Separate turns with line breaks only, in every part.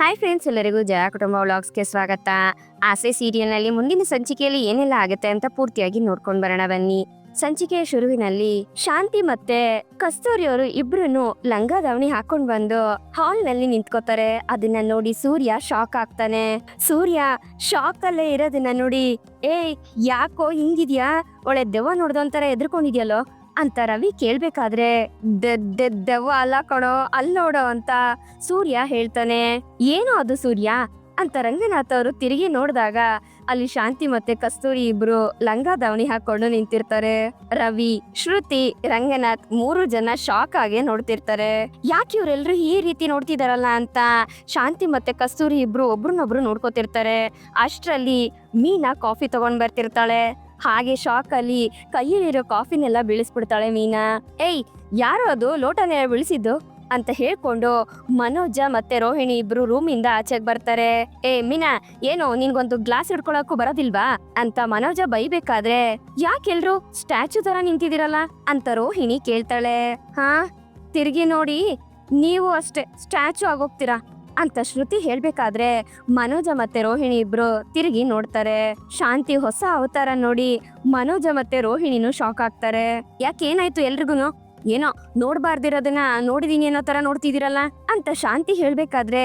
Hi friends, ಎಲ್ಲರಿಗೂ ಜಯ ಕುಟುಂಬ ವ್ಲಾಗ್ಸ್ಗೆ ಸ್ವಾಗತ. ಆಸೆ ಸೀರಿಯಲ್ನಲ್ಲಿ ಮುಂದಿನ ಸಂಚಿಕೆಯಲ್ಲಿ ಏನೆಲ್ಲ ಆಗುತ್ತೆ ಅಂತ ಪೂರ್ತಿಯಾಗಿ ನೋಡ್ಕೊಂಡು ಬರೋಣ ಬನ್ನಿ. ಸಂಚಿಕೆಯ ಶುರುವಿನಲ್ಲಿ ಶಾಂತಿ ಮತ್ತೆ ಕಸ್ತೂರಿ ಅವರು ಇಬ್ರು ಲಂಗ ದಾವಣಿ ಹಾಕೊಂಡ್ ಬಂದು ಹಾಲ್ ನಲ್ಲಿ ನಿಂತ್ಕೋತಾರೆ. ಅದನ್ನ ನೋಡಿ ಸೂರ್ಯ ಶಾಕ್ ಆಗ್ತಾನೆ. ಸೂರ್ಯ ಶಾಕ್ ಅಲ್ಲೇ ಇರೋದನ್ನ ನೋಡಿ, ಏಯ್ ಯಾಕೋ ಹಿಂಗಿದ್ಯಾ, ಒಳ್ಳೆ ದೆವ್ವ ನೋಡ್ದೊಂತರ ಎದ್ರಕೊಂಡಿದ್ಯಲ್ಲೋ ಅಂತ ರವಿ ಕೇಳ್ಬೇಕಾದ್ರೆ, ದೆವ್ವ ಅಲ್ಲ ಕಣೋ, ಅಲ್ಲಿ ನೋಡೋ ಅಂತ ಸೂರ್ಯ ಹೇಳ್ತಾನೆ. ಏನೋ ಅದು ಸೂರ್ಯ ಅಂತ ರಂಗನಾಥ್ ಅವರು ತಿರುಗಿ ನೋಡಿದಾಗ ಅಲ್ಲಿ ಶಾಂತಿ ಮತ್ತೆ ಕಸ್ತೂರಿ ಇಬ್ರು ಲಂಗ ದಾವಣಿ ಹಾಕೊಂಡು ನಿಂತಿರ್ತಾರೆ. ರವಿ, ಶ್ರುತಿ, ರಂಗನಾಥ್ 3 ಜನ ಶಾಕ್ ಆಗಿ ನೋಡ್ತಿರ್ತಾರೆ. ಯಾಕೆ ಇವ್ರೆಲ್ರು ಈ ರೀತಿ ನೋಡ್ತಿದಾರಲ್ಲ ಅಂತ ಶಾಂತಿ ಮತ್ತೆ ಕಸ್ತೂರಿ ಇಬ್ರು ಒಬ್ರನ್ನೊಬ್ರು ನೋಡ್ಕೋತಿರ್ತಾರೆ. ಅಷ್ಟ್ರಲ್ಲಿ ಮೀನಾ ಕಾಫಿ ತಗೊಂಡ್ ಬರ್ತಿರ್ತಾಳೆ. ಹಾಗೆ ಶಾಕ್ ಅಲ್ಲಿ ಕೈಯಲ್ಲಿರೋ ಕಾಫಿನೆಲ್ಲ ಬೀಳಿಸ್ಬಿಡ್ತಾಳೆ ಮೀನಾ. ಏಯ್ ಯಾರೋ ಅದು ಲೋಟನೆ ಬೀಳಿಸಿದ್ದು ಅಂತ ಹೇಳ್ಕೊಂಡು ಮನೋಜ ಮತ್ತೆ ರೋಹಿಣಿ ಇಬ್ರು ರೂಮಿಂದ ಆಚೆಗೆ ಬರ್ತಾರೆ. ಏ ಮೀನಾ, ಏನೋ ನಿನ್ಗೊಂದು ಗ್ಲಾಸ್ ಹಿಡ್ಕೊಳಕ್ಕೂ ಬರೋದಿಲ್ವಾ ಅಂತ ಮನೋಜ ಬೈಬೇಕಾದ್ರೆ, ಯಾಕೆಲ್ರು ಸ್ಟ್ಯಾಚು ತರ ನಿಂತಿದಿರಲ್ಲ ಅಂತ ರೋಹಿಣಿ ಕೇಳ್ತಾಳೆ. ಹಾ, ತಿರ್ಗಿ ನೋಡಿ ನೀವು ಅಷ್ಟೇ ಸ್ಟ್ಯಾಚು ಆಗೋಗ್ತೀರಾ ಅಂತ ಶ್ರುತಿ ಹೇಳ್ಬೇಕಾದ್ರೆ ಮನೋಜ ಮತ್ತೆ ರೋಹಿಣಿ ಇಬ್ರು ತಿರುಗಿ ನೋಡ್ತಾರೆ. ಶಾಂತಿ ಹೊಸ ಅವತಾರ ನೋಡಿ ಮನೋಜ ಮತ್ತೆ ರೋಹಿಣಿನೂ ಶಾಕ್ ಆಗ್ತಾರೆ. ಯಾಕೇನಾಯ್ತು ಎಲ್ರಿಗೂನು, ಏನೋ ನೋಡ್ಬಾರ್ದಿರೋದನ್ನ ನೋಡಿದೀನಿ ಅನ್ನೋ ತರ ನೋಡ್ತಿದಿರಲ್ಲ ಅಂತ ಶಾಂತಿ ಹೇಳ್ಬೇಕಾದ್ರೆ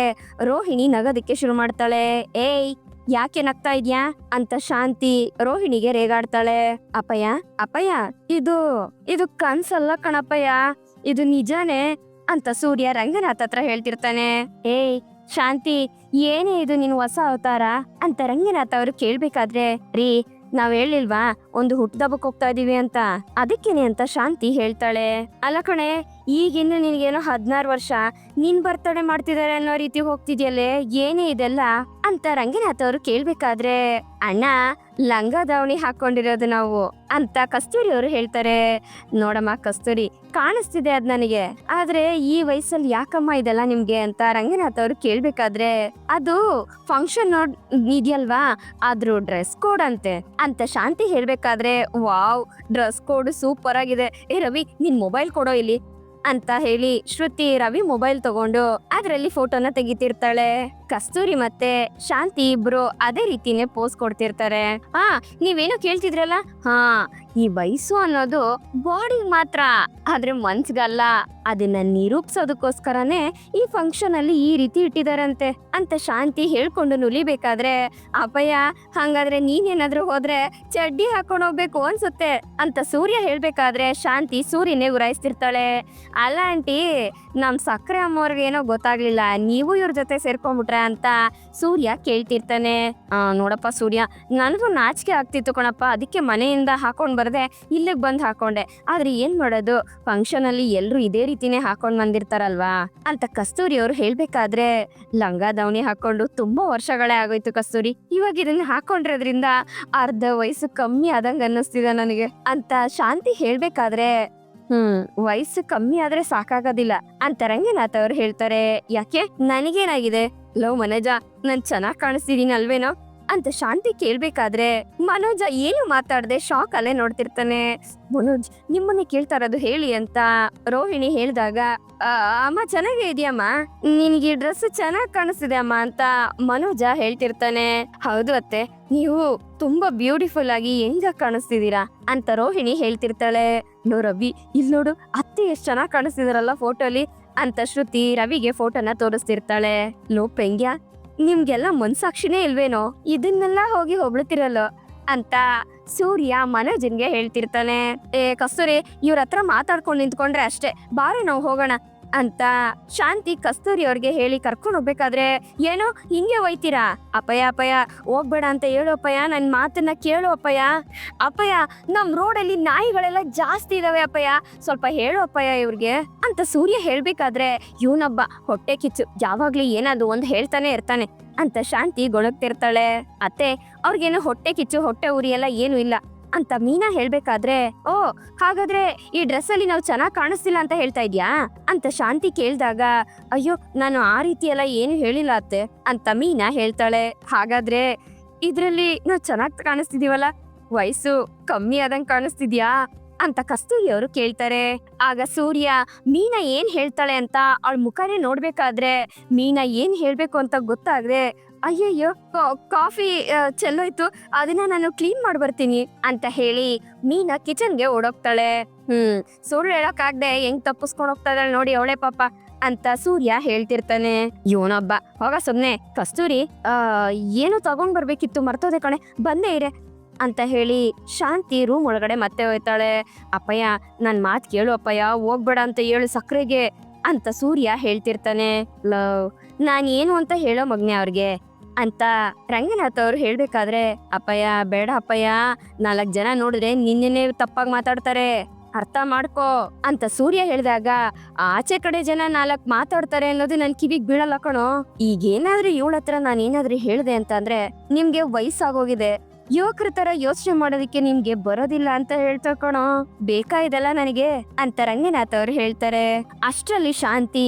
ರೋಹಿಣಿ ನಗೋದಕ್ಕೆ ಶುರು ಮಾಡ್ತಾಳೆ. ಏಯ್ ಯಾಕೆ ನಗ್ತಾ ಇದ್ಯಾ ಅಂತ ಶಾಂತಿ ರೋಹಿಣಿಗೆ ರೇಗಾಡ್ತಾಳೆ. ಅಪ್ಪಯ್ಯ ಅಪ್ಪಯ್ಯ, ಇದು ಕನ್ಸಲ್ಲ ಕಣಪ್ಪಯ್ಯ, ಇದು ನಿಜಾನೇ ಅಂತ ಸೂರ್ಯ ರಂಗನಾಥ್ ಹತ್ರ ಹೇಳ್ತಿರ್ತಾನೆ. ಏಯ್ ಶಾಂತಿ, ಏನೇ ಇದು ನಿನ್ ಹೊಸ ಅವತಾರ ಅಂತ ರಂಗನಾಥ್ ಅವರು ಕೇಳ್ಬೇಕಾದ್ರೆ, ರೀ ನಾವ್ ಹೇಳಿಲ್ವಾ ಒಂದು ಹುಟ್ಟದಬ್ಬಕ್ಕೆ ಹೋಗ್ತಾ ಇದೀವಿ ಅಂತ, ಅದಕ್ಕೇನೆ ಅಂತ ಶಾಂತಿ ಹೇಳ್ತಾಳೆ. ಅಲ್ಲ ಕಣೆ, ಈಗಿನ್ನು ನಿನ್ಗೇನೋ 16 ವರ್ಷ, ನಿನ್ ಬರ್ತಡೇ ಮಾಡ್ತಿದಾರೆ ಅನ್ನೋ ರೀತಿ ಹೋಗ್ತಿದ್ಯಲ್ಲೇ, ಏನೇ ಇದೆಲ್ಲ ಅಂತ ರಂಗನಾಥ್ ಅವರು ಕೇಳ್ಬೇಕಾದ್ರೆ, ಅಣ್ಣ ಲಂಗ ದಾವಣಿ ಹಾಕೊಂಡಿರೋದು ನಾವು ಅಂತ ಕಸ್ತೂರಿ ಅವರು ಹೇಳ್ತಾರೆ. ನೋಡಮ್ಮ ಕಸ್ತೂರಿ, ಕಾಣಿಸ್ತಿದೆ ಅದ್ ನನಗೆ, ಆದ್ರೆ ಈ ವಯಸ್ಸಲ್ಲಿ ಯಾಕಮ್ಮ ಇದೆಲ್ಲ ನಿಮ್ಗೆ ಅಂತ ರಂಗನಾಥ್ ಅವರು ಕೇಳ್ಬೇಕಾದ್ರೆ, ಅದು ಫಂಕ್ಷನ್ ಇದೆಯಲ್ವಾ, ಅದ್ರ ಡ್ರೆಸ್ ಕೋಡ್ ಅಂತೆ ಅಂತ ಶಾಂತಿ ಹೇಳ್ಬೇಕಾದ್ರೆ, ವಾವ್ ಡ್ರೆಸ್ ಕೋಡ್ ಸೂಪರ್ ಆಗಿದೆ, ಏ ರವಿ ನಿನ್ ಮೊಬೈಲ್ ಕೊಡೋ ಇಲ್ಲಿ ಅಂತ ಹೇಳಿ ಶ್ರುತಿ ರವಿ ಮೊಬೈಲ್ ತಗೊಂಡು ಅದ್ರಲ್ಲಿ ಫೋಟೋನ ತೆಗಿತಿರ್ತಾಳೆ. ಕಸ್ತೂರಿ ಮತ್ತೆ ಶಾಂತಿ ಇಬ್ರು ಅದೇ ರೀತಿನೇ ಪೋಸ್ ಕೊಡ್ತಿರ್ತಾರೆ. ಹಾ, ನೀವೇನೋ ಕೇಳ್ತಿದ್ರಲ್ಲ, ಹಾ ಈ ವಯಸ್ಸು ಅನ್ನೋದು ಬಾಡಿ ಮಾತ್ರ, ಆದ್ರೆ ಮನ್ಸ್ಗಲ್ಲ, ಅದನ್ನ ನಿರೂಪಿಸೋದಕ್ಕೋಸ್ಕರನೇ ಈ ಫಂಕ್ಷನ್ ಅಲ್ಲಿ ಈ ರೀತಿ ಇಟ್ಟಿದಾರಂತೆ ಅಂತ ಶಾಂತಿ ಹೇಳ್ಕೊಂಡು ನುಲಿಬೇಕಾದ್ರೆ, ಅಪ್ಪಯ್ಯ ಹಂಗಾದ್ರೆ ನೀನೇನಾದ್ರೂ ಹೋದ್ರೆ ಚಡ್ಡಿ ಹಾಕೊಂಡು ಹೋಗ್ಬೇಕು ಅನ್ಸುತ್ತೆ ಅಂತ ಸೂರ್ಯ ಹೇಳ್ಬೇಕಾದ್ರೆ ಶಾಂತಿ ಸೂರ್ಯನೇ ಉರಾಯಿಸ್ತಿರ್ತಾಳೆ. ಅಲ್ಲ ಆಂಟಿ, ನಮ್ ಸಕ್ಕರೆ ಅಮ್ಮವ್ರಿಗೆ ಏನೋ ಗೊತ್ತಾಗ್ಲಿಲ್ಲ, ನೀವು ಇವ್ರ ಜೊತೆ ಸೇರ್ಕೊಂಡ್ಬಿಟ್ರ ಅಂತ ಸೂರ್ಯ ಕೇಳ್ತಿರ್ತಾನೆ. ನೋಡಪ್ಪ ಸೂರ್ಯ, ನನಗೂ ನಾಚಿಕೆ ಆಗ್ತಿತ್ತು ಕಣಪ್ಪ, ಅದಕ್ಕೆ ಮನೆಯಿಂದ ಹಾಕೊಂಡ್ ಬರ್ದೆ ಇಲ್ಲಿಗೆ ಬಂದ್ ಹಾಕೊಂಡೆ, ಆದ್ರೆ ಏನ್ ಮಾಡೋದು, ಫಂಕ್ಷನ್ ಅಲ್ಲಿ ಎಲ್ರು ಇದೇ ರೀತಿನೇ ಹಾಕೊಂಡ್ ಬಂದಿರ್ತಾರಲ್ವಾ ಅಂತ ಕಸ್ತೂರಿ ಅವ್ರು ಹೇಳ್ಬೇಕಾದ್ರೆ, ಲಂಗ ದಾವಣಿ ಹಾಕೊಂಡು ತುಂಬಾ ವರ್ಷಗಳೇ ಆಗೋಯ್ತು ಕಸ್ತೂರಿ, ಇವಾಗ ಇದನ್ನ ಹಾಕೊಂಡಿರೋದ್ರಿಂದ ಅರ್ಧ ವಯಸ್ಸು ಕಮ್ಮಿ ಆದಂಗ ಅನ್ನಿಸ್ತಿದೆ ನನಗೆ ಅಂತ ಶಾಂತಿ ಹೇಳ್ಬೇಕಾದ್ರೆ, ವಯಸ್ಸು ಕಮ್ಮಿ ಆದ್ರೆ ಸಾಕಾಗೋದಿಲ್ಲ ಅಂತ ರಂಗನಾಥ್ ಅವ್ರು ಹೇಳ್ತಾರೆ. ಯಾಕೆ, ನನಗೇನಾಗಿದೆ, ಲವ್ ಮನೋಜ, ನಾನ್ ಚೆನ್ನಾಗ್ ಕಾಣಿಸ್ತಿದೀನಿ ಅಲ್ವೇನೋ ಅಂತ ಶಾಂತಿ ಕೇಳ್ಬೇಕಾದ್ರೆ ಮನೋಜ ಏನು ಮಾತಾಡದೆ ಶಾಕ್ ಅಲ್ಲೇ ನೋಡ್ತಿರ್ತಾನೆ. ಮನೋಜ್, ನಿಮ್ಮನ್ನೇ ಕೇಳ್ತಾ ಇರೋದು ಹೇಳಿ ಅಂತ ರೋಹಿಣಿ ಹೇಳಿದಾಗ, ಅಮ್ಮ ಚೆನ್ನಾಗೇ ಇದೆಯಮ್ಮ, ನಿನ್ಗೆ ಡ್ರೆಸ್ ಚೆನ್ನಾಗ್ ಕಾಣಿಸ್ತಿದೆ ಅಮ್ಮ ಅಂತ ಮನೋಜ ಹೇಳ್ತಿರ್ತಾನೆ. ಹೌದು ಅತ್ತೆ, ನೀವು ತುಂಬಾ ಬ್ಯೂಟಿಫುಲ್ ಆಗಿ ಹೆಂಗ ಕಾಣಿಸ್ತಿದೀರಾ ಅಂತ ರೋಹಿಣಿ ಹೇಳ್ತಿರ್ತಾಳೆ. ನೋ ರವಿ, ಇಲ್ಲಿ ನೋಡು ಅತ್ತೆ ಎಷ್ಟ್ ಚೆನ್ನಾಗ್ ಕಾಣಿಸ್ತಿದಾರಲ್ಲ ಫೋಟೋಲಿ ಅಂತ ಶ್ರುತಿ ರವಿಗೆ ಫೋಟೋನ ತೋರಿಸ್ತಿರ್ತಾಳೆ. ಲೋ ಪೆಂಗ್ಯ, ನಿಮ್ಗೆಲ್ಲ ಮನ್ಸಾಕ್ಷಿನೇ ಇಲ್ವೇನೋ, ಇದನ್ನೆಲ್ಲ ಹೋಗಿ ಹೊಗಳ್ತಿರಲ್ಲೋ ಅಂತ ಸೂರ್ಯ ಮನೋಜನ್ಗೆ ಹೇಳ್ತಿರ್ತಾನೆ. ಏ ಕಸ್ತೂರಿ, ಇವ್ರ ಹತ್ರ ಮಾತಾಡ್ಕೊಂಡು ನಿಂತ್ಕೊಂಡ್ರೆ ಅಷ್ಟೇ, ಬಾರೆ ನಾವು ಹೋಗೋಣ ಅಂತ ಶಾಂತಿ ಕಸ್ತೂರಿ ಅವ್ರಿಗೆ ಹೇಳಿ ಕರ್ಕೊಂಡು ಹೋಗ್ಬೇಕಾದ್ರೆ, ಏನೋ ಹಿಂಗೆ ಹೋಯ್ತೀರಾ, ಅಪ್ಪಯ್ಯ ಅಪ್ಪಯ್ಯ ಹೋಗ್ಬೇಡ ಅಂತ ಹೇಳು ಅಪ್ಪಯ್ಯ, ನನ್ ಮಾತನ್ನ ಕೇಳು ಅಪ್ಪಯ್ಯ, ಅಪ್ಪಯ್ಯ ನಮ್ ರೋಡಲ್ಲಿ ನಾಯಿಗಳೆಲ್ಲ ಜಾಸ್ತಿ ಇದಾವೆ ಅಪ್ಪಯ್ಯ, ಸ್ವಲ್ಪ ಹೇಳು ಅಪ್ಪಯ್ಯ ಇವ್ರಿಗೆ ಅಂತ ಸೂರ್ಯ ಹೇಳ್ಬೇಕಾದ್ರೆ, ಇವನೊಬ್ಬ ಹೊಟ್ಟೆ ಕಿಚ್ಚು, ಯಾವಾಗ್ಲೂ ಏನಾದ್ರು ಒಂದ್ ಹೇಳ್ತಾನೆ ಇರ್ತಾನೆ ಅಂತ ಶಾಂತಿ ಗೊಣಗ್ತಿರ್ತಾಳೆ. ಅತ್ತೆ ಅವ್ರಿಗೇನು ಹೊಟ್ಟೆ ಕಿಚ್ಚು ಹೊಟ್ಟೆ ಉರಿ ಎಲ್ಲ ಏನು ಇಲ್ಲ ಅಂತ ಮೀನಾ ಹೇಳ್ಬೇಕಾದ್ರೆ, ಓ ಹಾಗಾದ್ರೆ ಈ ಡ್ರೆಸ್ ಅಲ್ಲಿ ನಾವು ಚೆನ್ನಾಗ್ ಕಾಣಿಸ್ತಿಲ್ಲ ಅಂತ ಹೇಳ್ತಾ ಇದ್ಯಾ ಅಂತ ಶಾಂತಿ ಕೇಳ್ದಾಗ, ಅಯ್ಯೋ ನಾನು ಆ ರೀತಿ ಎಲ್ಲ ಏನು ಹೇಳಿಲ್ಲ ಅತ್ತೆ ಅಂತ ಮೀನಾ ಹೇಳ್ತಾಳೆ. ಹಾಗಾದ್ರೆ ಇದ್ರಲ್ಲಿ ನಾವು ಚೆನ್ನಾಗ್ ಕಾಣಿಸ್ತಿದೀವಲ್ಲ, ವಯಸ್ಸು ಕಮ್ಮಿ ಆದಂಗ್ ಕಾಣಿಸ್ತಿದ್ಯಾ ಅಂತ ಕಸ್ತೂರಿ ಅವರು ಕೇಳ್ತಾರೆ. ಆಗ ಸೂರ್ಯ ಮೀನಾ ಏನ್ ಹೇಳ್ತಾಳೆ ಅಂತ ಅವಳ ಮುಖನೇ ನೋಡ್ಬೇಕಾದ್ರೆ ಮೀನಾ ಏನ್ ಹೇಳ್ಬೇಕು ಅಂತ ಗೊತ್ತಾಗ್ದೆ ಅಯ್ಯಯ್ಯೋ ಕಾಫಿ ಚೆಲ್ಲೋಯ್ತು, ಅದನ್ನ ನಾನು ಕ್ಲೀನ್ ಮಾಡ್ಬರ್ತೀನಿ ಅಂತ ಹೇಳಿ ಮೀನಾ ಕಿಚನ್ಗೆ ಓಡೋಗ್ತಾಳೆ. ಸುಳ್ಳು ಹೇಳಕ್ಕಾಗ್ದೆ ಹೆಂಗ್ ತಪ್ಪಿಸ್ಕೊಂಡ್ ಹೋಗ್ತಾ ಇದ್ದಾಳೆ ನೋಡಿ ಅವಳೆ ಪಾಪ ಅಂತ ಸೂರ್ಯ ಹೇಳ್ತಿರ್ತಾನೆ. ಇವನೊಬ್ಬ ಹೋಗ ಸುಮ್ನೆ. ಕಸ್ತೂರಿ ಏನು ತಗೊಂಡ್ ಬರ್ಬೇಕಿತ್ತು, ಮರ್ತೋದೆ ಕಣೆ, ಬಂದೇ ಇರೆ ಅಂತ ಹೇಳಿ ಶಾಂತಿ ರೂಮ್ ಒಳಗಡೆ ಮತ್ತೆ ಹೋಯ್ತಾಳೆ. ಅಪ್ಪಯ್ಯ ನನ್ ಮಾತ್ ಕೇಳು ಅಪ್ಪಯ್ಯ, ಹೋಗ್ಬೇಡ ಅಂತ ಹೇಳು ಸಕ್ರೆಗೆ ಅಂತ ಸೂರ್ಯ ಹೇಳ್ತಿರ್ತಾನೆ. ಲವ್ ನಾನ್ ಏನು ಅಂತ ಹೇಳೋ ಮಗ್ನೆ ಅವ್ರಿಗೆ ಅಂತ ರಂಗನಾಥ್ ಅವ್ರು ಹೇಳ್ಬೇಕಾದ್ರೆ ಅಪ್ಪಯ್ಯ ಬೇಡ ಅಪ್ಪಯ್ಯ, 4 ಜನ ನೋಡಿದ್ರೆ ನಿನ್ನೆನೆ ತಪ್ಪಾಗಿ ಮಾತಾಡ್ತಾರೆ, ಅರ್ಥ ಮಾಡ್ಕೋ ಅಂತ ಸೂರ್ಯ ಹೇಳಿದಾಗ ಆಚೆ ಕಡೆ ಜನ 4 ಮಾತಾಡ್ತಾರೆ ಅನ್ನೋದು ನನ್ ಕಿವಿಗ್ ಬೀಳಲ್ಲ ಕಣೋ. ಈಗೇನಾದ್ರೂ ಇವಳ ಹತ್ರ ನಾನೇನಾದ್ರೂ ಹೇಳ್ದೆ ಅಂತ ಅಂದ್ರೆ ನಿಮ್ಗೆ ವಯಸ್ಸಾಗೋಗಿದೆ, ಯುವಕರ ತರ ಯೋಚನೆ ಮಾಡೋದಿಕ್ಕೆ ನಿಮ್ಗೆ ಬರೋದಿಲ್ಲ ಅಂತ ಹೇಳ್ತಾ ಕಣೋ, ಬೇಕಾ ಇದೆಲ್ಲ ನನಗೆ ಅಂತ ರಂಗನಾಥ್ ಅವ್ರು ಹೇಳ್ತಾರೆ. ಅಷ್ಟ್ರಲ್ಲಿ ಶಾಂತಿ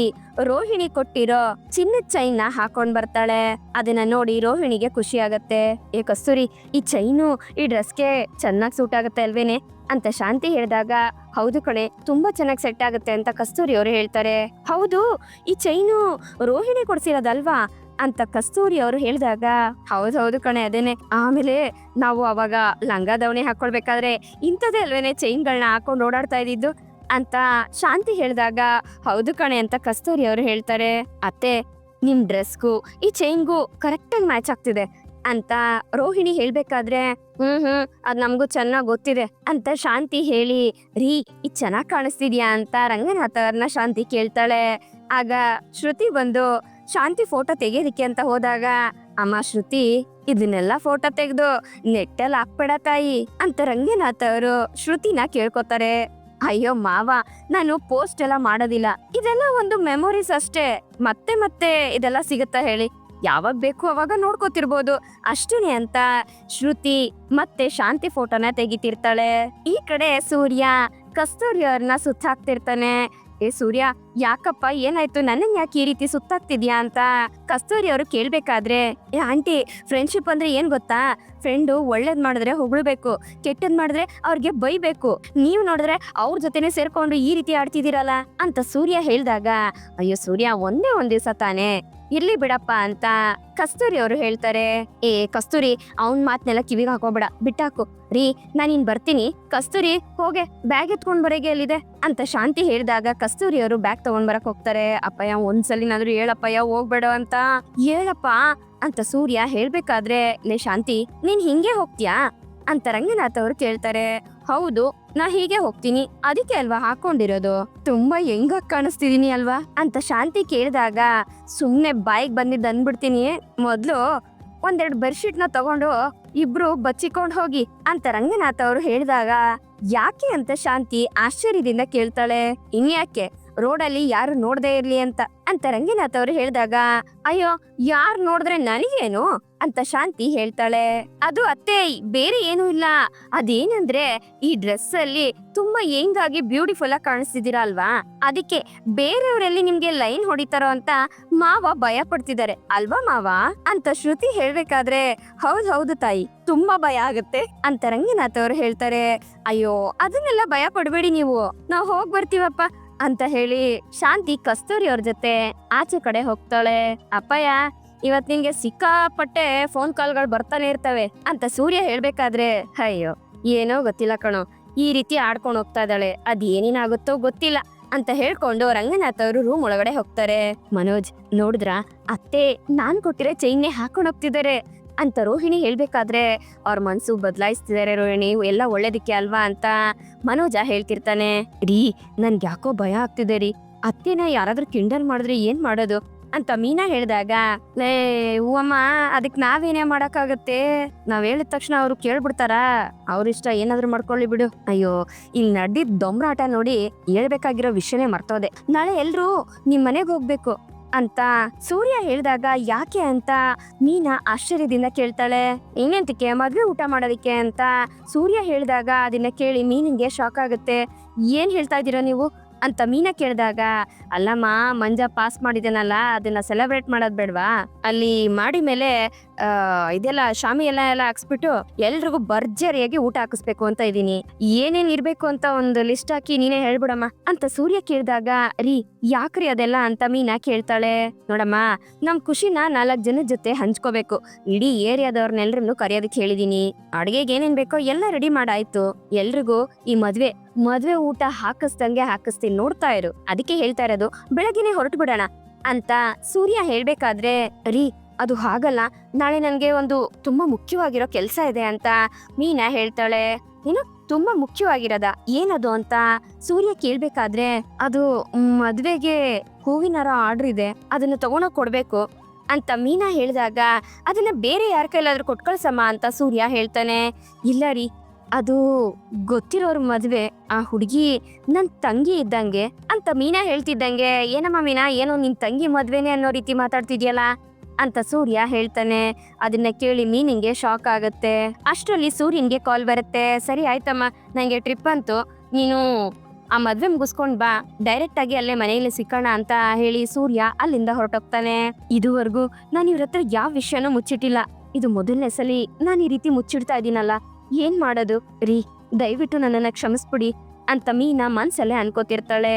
ರೋಹಿಣಿ ಕೊಟ್ಟಿರೋ ಚಿನ್ನದ ಚೈನ್ ನ ಹಾಕೊಂಡ್ ಬರ್ತಾಳೆ. ಅದನ್ನ ನೋಡಿ ರೋಹಿಣಿಗೆ ಖುಷಿ ಆಗತ್ತೆ. ಏ ಕಸ್ತೂರಿ, ಈ ಚೈನು ಈ ಡ್ರೆಸ್ಗೆ ಚೆನ್ನಾಗ್ ಸೂಟ್ ಆಗತ್ತೆ ಅಲ್ವೇನೆ ಅಂತ ಶಾಂತಿ ಹೇಳಿದಾಗ ಹೌದು ಕಣೆ, ತುಂಬಾ ಚೆನ್ನಾಗಿ ಸೆಟ್ ಆಗುತ್ತೆ ಅಂತ ಕಸ್ತೂರಿ ಅವರು ಹೇಳ್ತಾರೆ. ಹೌದು, ಈ ಚೈನು ರೋಹಿಣಿ ಕೊಡ್ಸಿರೋದಲ್ವಾ ಅಂತ ಕಸ್ತೂರಿ ಅವರು ಹೇಳಿದಾಗ ಹೌದೌದು ಕಣೆ ಅದೇನೆ, ಆಮೇಲೆ ನಾವು ಅವಾಗ ಲಂಗ ದಾವಣಿ ಹಾಕೊಳ್ಬೇಕಾದ್ರೆ ಇಂಥದೇ ಅಲ್ವೇನೆ ಚೈನ್ಗಳನ್ನ ಹಾಕೊಂಡು ಓಡಾಡ್ತಾ ಇದ್ದಿದ್ದು ಅಂತ ಶಾಂತಿ ಹೇಳಿದಾಗ ಹೌದು ಕಣೆ ಅಂತ ಕಸ್ತೂರಿ ಅವರು ಹೇಳ್ತಾರೆ. ಅತ್ತೆ ನಿಮ್ ಡ್ರೆಸ್ಗೂ ಈ ಚೈನ್ಗೂ ಕರೆಕ್ಟ್ ಆಗಿ ಮ್ಯಾಚ್ ಆಗ್ತಿದೆ ಅಂತ ರೋಹಿಣಿ ಹೇಳ್ಬೇಕಾದ್ರೆ ಅದ್ ನಮ್ಗೂ ಚೆನ್ನಾಗ್ ಗೊತ್ತಿದೆ ಅಂತ ಶಾಂತಿ ಹೇಳಿ ರೀ ಇದ್ ಚೆನ್ನಾಗ್ ಕಾಣಿಸ್ತಿದ್ಯಾ ಅಂತ ರಂಗನಾಥ್ ಅವ್ರನ್ನ ಶಾಂತಿ ಕೇಳ್ತಾಳೆ. ಆಗ ಶ್ರುತಿ ಬಂದು ಶಾಂತಿ ಫೋಟೋ ತೆಗೆಯೋದಿಕ್ಕೆ ಅಂತ ಹೋದಾಗ ಅಮ್ಮ ಶ್ರುತಿ ಇದನ್ನೆಲ್ಲ ಫೋಟೋ ತೆಗೆದು ನೆಟ್ಟಲ್ಲಿ ಹಾಕ್ಬೇಡ ತಾಯಿ ಅಂತ ರಂಗನಾಥ್ ಅವರು ಶ್ರುತಿನ ಕೇಳ್ಕೊತಾರೆ. ಅಯ್ಯೋ ಮಾವ, ನಾನು ಪೋಸ್ಟ್ ಎಲ್ಲ ಮಾಡೋದಿಲ್ಲ, ಇದೆಲ್ಲ ಒಂದು ಮೆಮೊರೀಸ್ ಅಷ್ಟೇ, ಮತ್ತೆ ಮತ್ತೆ ಇದೆಲ್ಲ ಸಿಗುತ್ತಾ ಹೇಳಿ, ಯಾವಾಗ ಬೇಕು ಅವಾಗ ನೋಡ್ಕೋತಿರ್ಬೋದು ಅಷ್ಟೇನೆ ಅಂತ ಶ್ರುತಿ ಮತ್ತೆ ಶಾಂತಿ ಫೋಟೋನ ತೆಗಿತಿರ್ತಾಳೆ. ಈ ಕಡೆ ಸೂರ್ಯ ಕಸ್ತೂರಿ ಅವ್ರನ್ನ ಸುತ್ತಾಕ್ತಿರ್ತಾನೆ. ಏ ಸೂರ್ಯ ಯಾಕಪ್ಪ ಏನಾಯ್ತು, ನನ್ನನ್ ಯಾಕೆ ಈ ರೀತಿ ಸುತ್ತಾಗ್ತಿದ್ಯಾ ಅಂತ ಕಸ್ತೂರಿ ಅವರು ಕೇಳ್ಬೇಕಾದ್ರೆ ಏ ಆಂಟಿ, ಫ್ರೆಂಡ್ಶಿಪ್ ಅಂದ್ರೆ ಏನ್ ಗೊತ್ತಾ, ಫ್ರೆಂಡು ಒಳ್ಳೇದ್ ಮಾಡಿದ್ರೆ ಹೊಗಳ್ಬೇಕು, ಕೆಟ್ಟದ್ ಮಾಡಿದ್ರೆ ಅವ್ರಿಗೆ ಬೈಬೇಕು, ನೀವ್ ನೋಡಿದ್ರೆ ಅವ್ರ ಜೊತೆನೆ ಸೇರ್ಕೊಂಡು ಈ ರೀತಿ ಆಡ್ತಿದ್ದೀರಲ್ಲ ಅಂತ ಸೂರ್ಯ ಹೇಳ್ದಾಗ ಅಯ್ಯೋ ಸೂರ್ಯ ಒಂದೇ ಒಂದ್ ದಿವ್ಸ ತಾನೆ, ಇರ್ಲಿ ಬಿಡಪ್ಪ ಅಂತ ಕಸ್ತೂರಿ ಅವರು ಹೇಳ್ತಾರೆ. ಏ ಕಸ್ತೂರಿ ಅವನ್ ಮಾತ್ನೆಲ್ಲ ಕಿವಿಗೆ ಹಾಕೋಬೇಡ, ಬಿಟ್ಟಾಕು ರೀ, ನಾನಿನ್ ಬರ್ತೀನಿ, ಕಸ್ತೂರಿ ಹೋಗೆ ಬ್ಯಾಗ್ ಎತ್ಕೊಂಡ್ ಬರೆಗೆ ಅಲ್ಲಿದೆ ಅಂತ ಶಾಂತಿ ಹೇಳಿದಾಗ ಕಸ್ತೂರಿ ಅವರು ಬ್ಯಾಗ್ ತಗೊಂಡ್ ಬರಕ್ ಹೋಗ್ತಾರೆ. ಅಪ್ಪಯ್ಯ ಒಂದ್ಸಲಿನಾದ್ರೂ ಹೇಳಪ್ಪಯ್ಯ ಹೋಗ್ಬೇಡ ಅಂತ. ಹೇಳಪ್ಪ ಅಂತ ಸೂರ್ಯ ಹೇಳ್ಬೇಕಾದ್ರೆ ಲೇ ಶಾಂತಿ ನೀನ್ ಹಿಂಗೆ ಹೋಗ್ತೀಯಾ ಅಂತ ರಂಗನಾಥ್ ಅವರು ಕೇಳ್ತಾರೆ. ಹೌದು, ನಾ ಹೀಗೆ ಹೋಗ್ತೀನಿ, ಅದಕ್ಕೆ ಅಲ್ವಾ ಹಾಕೊಂಡಿರೋದು, ತುಂಬಾ ಹೆಂಗ ಕಾಣಿಸ್ತಿದೀನಿ ಅಲ್ವಾ ಅಂತ ಶಾಂತಿ ಕೇಳಿದಾಗ ಸುಮ್ನೆ ಬಾಯಿಗೆ ಬಂದಿದ್ದು ಅಂದ್ಬಿಡ್ತೀನಿ, ಮೊದ್ಲು 1-2 ಬೆಡ್ಶೀಟ್ ನ ತಗೊಂಡು ಇಬ್ರು ಬಚ್ಚಿಕೊಂಡ್ ಹೋಗಿ ಅಂತ ರಂಗನಾಥ್ ಅವರು ಹೇಳಿದಾಗ ಯಾಕೆ ಅಂತ ಶಾಂತಿ ಆಶ್ಚರ್ಯದಿಂದ ಕೇಳ್ತಾಳೆ. ಇನ್ಯಾಕೆ, ರೋಡಲ್ಲಿ ಯಾರು ನೋಡ್ದೇ ಇರ್ಲಿ ಅಂತ ರಂಗನಾಥ್ ಅವರು ಹೇಳಿದಾಗ ಅಯ್ಯೋ ಯಾರು ನೋಡಿದ್ರೆ ನನಗೇನು ಅಂತ ಶಾಂತಿ ಹೇಳ್ತಾಳೆ. ಅದು ಅತ್ತೆ ಬೇರೆ ಏನೂ ಇಲ್ಲ, ಅದೇನಂದ್ರೆ ಈ ಡ್ರೆಸ್ ಅಲ್ಲಿ ತುಂಬಾ ಹೆಂಗಾಗಿ ಬ್ಯೂಟಿಫುಲ್ ಆಗಿ ಕಾಣಿಸ್ತಿದ್ದೀರಾ ಅಲ್ವಾ, ಅದಕ್ಕೆ ಬೇರೆಯವರಲ್ಲಿ ನಿಮ್ಗೆ ಲೈನ್ ಹೊಡಿತಾರೋ ಅಂತ ಮಾವ ಭಯ ಪಡ್ತಿದ್ದಾರೆ ಅಲ್ವಾ ಮಾವ ಅಂತ ಶ್ರುತಿ ಹೇಳ್ಬೇಕಾದ್ರೆ ಹೌದು ತಾಯಿ, ತುಂಬಾ ಭಯ ಆಗುತ್ತೆ ಅಂತ ರಂಗನಾಥ್ ಅವರು ಹೇಳ್ತಾರೆ. ಅಯ್ಯೋ ಅದನ್ನೆಲ್ಲ ಭಯ ಪಡ್ಬೇಡಿ ನೀವು, ನಾವ್ ಹೋಗ್ ಬರ್ತೀವಪ್ಪ ಅಂತ ಹೇಳಿ ಶಾಂತಿ ಕಸ್ತೂರಿ ಅವ್ರ ಜೊತೆ ಆಚೆ ಕಡೆ ಹೋಗ್ತಾಳೆ. ಅಪ್ಪಯ್ಯ ಇವತ್ ನಿಂಗೆ ಸಿಕ್ಕಾಪಟ್ಟೆ ಫೋನ್ ಕಾಲ್ಗಳು ಬರ್ತಾನೆ ಇರ್ತವೆ ಅಂತ ಸೂರ್ಯ ಹೇಳ್ಬೇಕಾದ್ರೆ ಅಯ್ಯೋ ಏನೋ ಗೊತ್ತಿಲ್ಲ ಕಣೋ, ಈ ರೀತಿ ಆಡ್ಕೊಂಡು ಹೋಗ್ತಾ ಇದ್ದಾಳೆ, ಅದ್ ಏನೇನಾಗುತ್ತೋ ಗೊತ್ತಿಲ್ಲ ಅಂತ ಹೇಳ್ಕೊಂಡು ರಂಗನಾಥ್ ಅವರು ರೂಮ್ ಒಳಗಡೆ ಹೋಗ್ತಾರೆ. ಮನೋಜ್ ನೋಡಿದ್ರ ಅತ್ತೆ ನಾನ್ ಕೊಟ್ಟಿರೋ ಚೈನ್ನೆ ಹಾಕೊಂಡ್ ಹೋಗ್ತಿದ್ದಾರೆ ಅಂತ ರೋಹಿಣಿ ಹೇಳ್ಬೇಕಾದ್ರೆ ಅವ್ರ ಮನ್ಸು ಬದಲಾಯಿಸ್ತಿದ್ದಾರೆ. ರೋಹಿಣಿ ಎಲ್ಲ ಒಳ್ಳೇದಕ್ಕೆ ಅಲ್ವಾ ಅಂತ ಮನೋಜ ಹೇಳ್ತಿರ್ತಾನೆ. ರೀ ನನ್ಗೆ ಯಾಕೋ ಭಯ ಆಗ್ತಿದೆ ರೀ, ಅತ್ತೆನ ಯಾರಾದ್ರೂ ಕಿಂಡಲ್ ಮಾಡಿದ್ರೆ ಏನ್ ಮಾಡೋದು ಅಂತ ಮೀನಾ ಹೇಳಿದಾಗ ಲೇ ಹೂವಮ್ಮ, ಅದಕ್ ನಾವೇನೇ ಮಾಡಕ್ಕಾಗತ್ತೆ, ನಾವ್ ಹೇಳಿದ ತಕ್ಷಣ ಅವ್ರು ಕೇಳ್ಬಿಡ್ತಾರ, ಅವ್ರಿಷ್ಟ ಏನಾದ್ರು ಮಾಡ್ಕೊಳ್ಳಿ ಬಿಡು. ಅಯ್ಯೋ ಇಲ್ಲಿ ನಡೆದಿದ್ ದೊಂಬ್ರಾಟ ನೋಡಿ ಹೇಳ್ಬೇಕಾಗಿರೋ ವಿಷಯನೇ ಮರ್ತೋದೆ, ನಾಳೆ ಎಲ್ರು ನಿಮ್ ಮನೆಗ್ ಹೋಗ್ಬೇಕು ಅಂತ ಸೂರ್ಯ ಹೇಳಿದಾಗ ಯಾಕೆ ಅಂತ ಮೀನಾ ಆಶ್ಚರ್ಯದಿಂದ ಕೇಳ್ತಾಳೆ. ಇನ್ನೆಂತಕ್ಕೆ, ಮದ್ವೆ ಊಟ ಮಾಡೋದಿಕ್ಕೆ ಅಂತ ಸೂರ್ಯ ಹೇಳಿದಾಗ ಅದನ್ನ ಕೇಳಿ ಮೀನಿಗೆ ಶಾಕ್ ಆಗುತ್ತೆ. ಏನ್ ಹೇಳ್ತಾ ಇದ್ದೀರಾ ನೀವು ಅಂತ ಮೀನಾ ಕೇಳಿದಾಗ, ಅಲ್ಲಮ್ಮ ಮಂಜ ಪಾಸ್ ಮಾಡಿದನಲ್ಲ ಅದನ್ನ ಸೆಲೆಬ್ರೇಟ್ ಮಾಡೋದ್ ಬೇಡ್ವಾ, ಅಲ್ಲಿ ಮಾಡಿ ಮೇಲೆ ಇದೆಲ್ಲ ಶಾಮಿ ಎಲ್ಲ ಹಾಕ್ಸ್ಬಿಟ್ಟು ಎಲ್ರಿಗೂ ಭರ್ಜರಿಯಾಗಿ ಊಟ ಹಾಕಿಸ್ಬೇಕು ಅಂತ ಇದೀನಿ. ಏನೇನ್ ಇರ್ಬೇಕು ಅಂತ ಒಂದು ಲಿಸ್ಟ್ ಹಾಕಿ ನೀನೇ ಹೇಳ್ಬಿಡಮ್ಮ ಅಂತ ಸೂರ್ಯ ಕೇಳಿದಾಗ, ರೀ ಯಾಕ್ರಿ ಅದೆಲ್ಲ ಅಂತ ಮೀನಾ ಕೇಳ್ತಾಳೆ. ನೋಡಮ್ಮ, ನಮ್ ಖುಷಿನ 4 ಜನದ ಜೊತೆ ಹಂಚ್ಕೋಬೇಕು. ಇಡೀ ಏರಿಯಾದವ್ರನ್ನೆಲ್ರನ್ನು ಕರೆಯೋದಕ್ಕೆ ಹೇಳಿದೀನಿ. ಅಡ್ಗೆಗೆ ಏನೇನ್ ಬೇಕೋ ಎಲ್ಲ ರೆಡಿ ಮಾಡಾಯ್ತು. ಎಲ್ರಿಗೂ ಈ ಮದ್ವೆ ಊಟ ಹಾಕಿಸ್ತೀನಿ, ನೋಡ್ತಾ ಇರು. ಅದಕ್ಕೆ ಹೇಳ್ತಾ ಇರೋದು ಬೆಳಗ್ಗೆನೆ ಹೊರಟು ಬಿಡೋಣ ಅಂತ ಸೂರ್ಯ ಹೇಳ್ಬೇಕಾದ್ರೆ, ರೀ ಅದು ಹಾಗಲ್ಲ, ನಾಳೆ ನನ್ಗೆ ಒಂದು ತುಂಬಾ ಮುಖ್ಯವಾಗಿರೋ ಕೆಲ್ಸ ಇದೆ ಅಂತ ಮೀನಾ ಹೇಳ್ತಾಳೆ. ಏನು ತುಂಬಾ ಮುಖ್ಯವಾಗಿರೋದ, ಏನದು ಅಂತ ಸೂರ್ಯ ಕೇಳ್ಬೇಕಾದ್ರೆ, ಅದು ಮದ್ವೆಗೆ ಹೂವಿನಾರ ಆರ್ಡರ್ ಇದೆ, ಅದನ್ನ ತಗೊಂಡೋಗ್ ಕೊಡ್ಬೇಕು ಅಂತ ಮೀನಾ ಹೇಳಿದಾಗ, ಅದನ್ನ ಬೇರೆ ಯಾರ ಕೈಲಾದ್ರೂ ಕೊಟ್ಕಳ್ಸಮ್ಮ ಅಂತ ಸೂರ್ಯ ಹೇಳ್ತಾನೆ. ಇಲ್ಲ ರೀ, ಅದು ಗೊತ್ತಿರೋರ್ ಮದ್ವೆ, ಆ ಹುಡುಗಿ ನನ್ ತಂಗಿ ಇದ್ದಂಗೆ ಅಂತ ಮೀನಾ ಹೇಳ್ತಿದ್ದಂಗೆ, ಏನಮ್ಮ ಮೀನಾ, ಏನೋ ನಿನ್ ತಂಗಿ ಮದ್ವೆನೆ ಅನ್ನೋ ರೀತಿ ಮಾತಾಡ್ತಿದ್ಯಲ್ಲ ಅಂತ ಸೂರ್ಯ ಹೇಳ್ತಾನೆ. ಅದನ್ನ ಕೇಳಿ ಮೀನಿಂಗೆ ಶಾಕ್ ಆಗತ್ತೆ. ಅಷ್ಟರಲ್ಲಿ ಸೂರ್ಯನ್ಗೆ ಕಾಲ್ ಬರುತ್ತೆ. ಸರಿ ಆಯ್ತಮ್ಮ, ನಂಗೆ ಟ್ರಿಪ್ ಅಂತು, ನೀನು ಆ ಮದ್ವೆ ಮುಗಿಸ್ಕೊಂಡ್ ಬಾ, ಡೈರೆಕ್ಟ್ ಆಗಿ ಅಲ್ಲೇ ಮನೆಯಲ್ಲಿ ಸಿಕ್ಕಣ ಅಂತ ಹೇಳಿ ಸೂರ್ಯ ಅಲ್ಲಿಂದ ಹೊರಟೋಗ್ತಾನೆ. ಇದುವರೆಗೂ ನಾನು ಇವ್ರ ಹತ್ರ ಯಾವ ವಿಷಯನೂ ಮುಚ್ಚಿಟ್ಟಿಲ್ಲ. ಇದು ಮೊದಲನೇ ಸಲಿ ನಾನು ಈ ರೀತಿ ಮುಚ್ಚಿಡ್ತಾ ಇದೀನಲ್ಲ, ಏನ್ ಮಾಡೋದು ರೀ, ದಯವಿಟ್ಟು ನನ್ನನ್ನ ಕ್ಷಮಿಸ್ಬಿಡಿ ಅಂತ ಮೀನಾ ಮನ್ಸಲ್ಲೇ ಅನ್ಕೋತಿರ್ತಾಳೆ.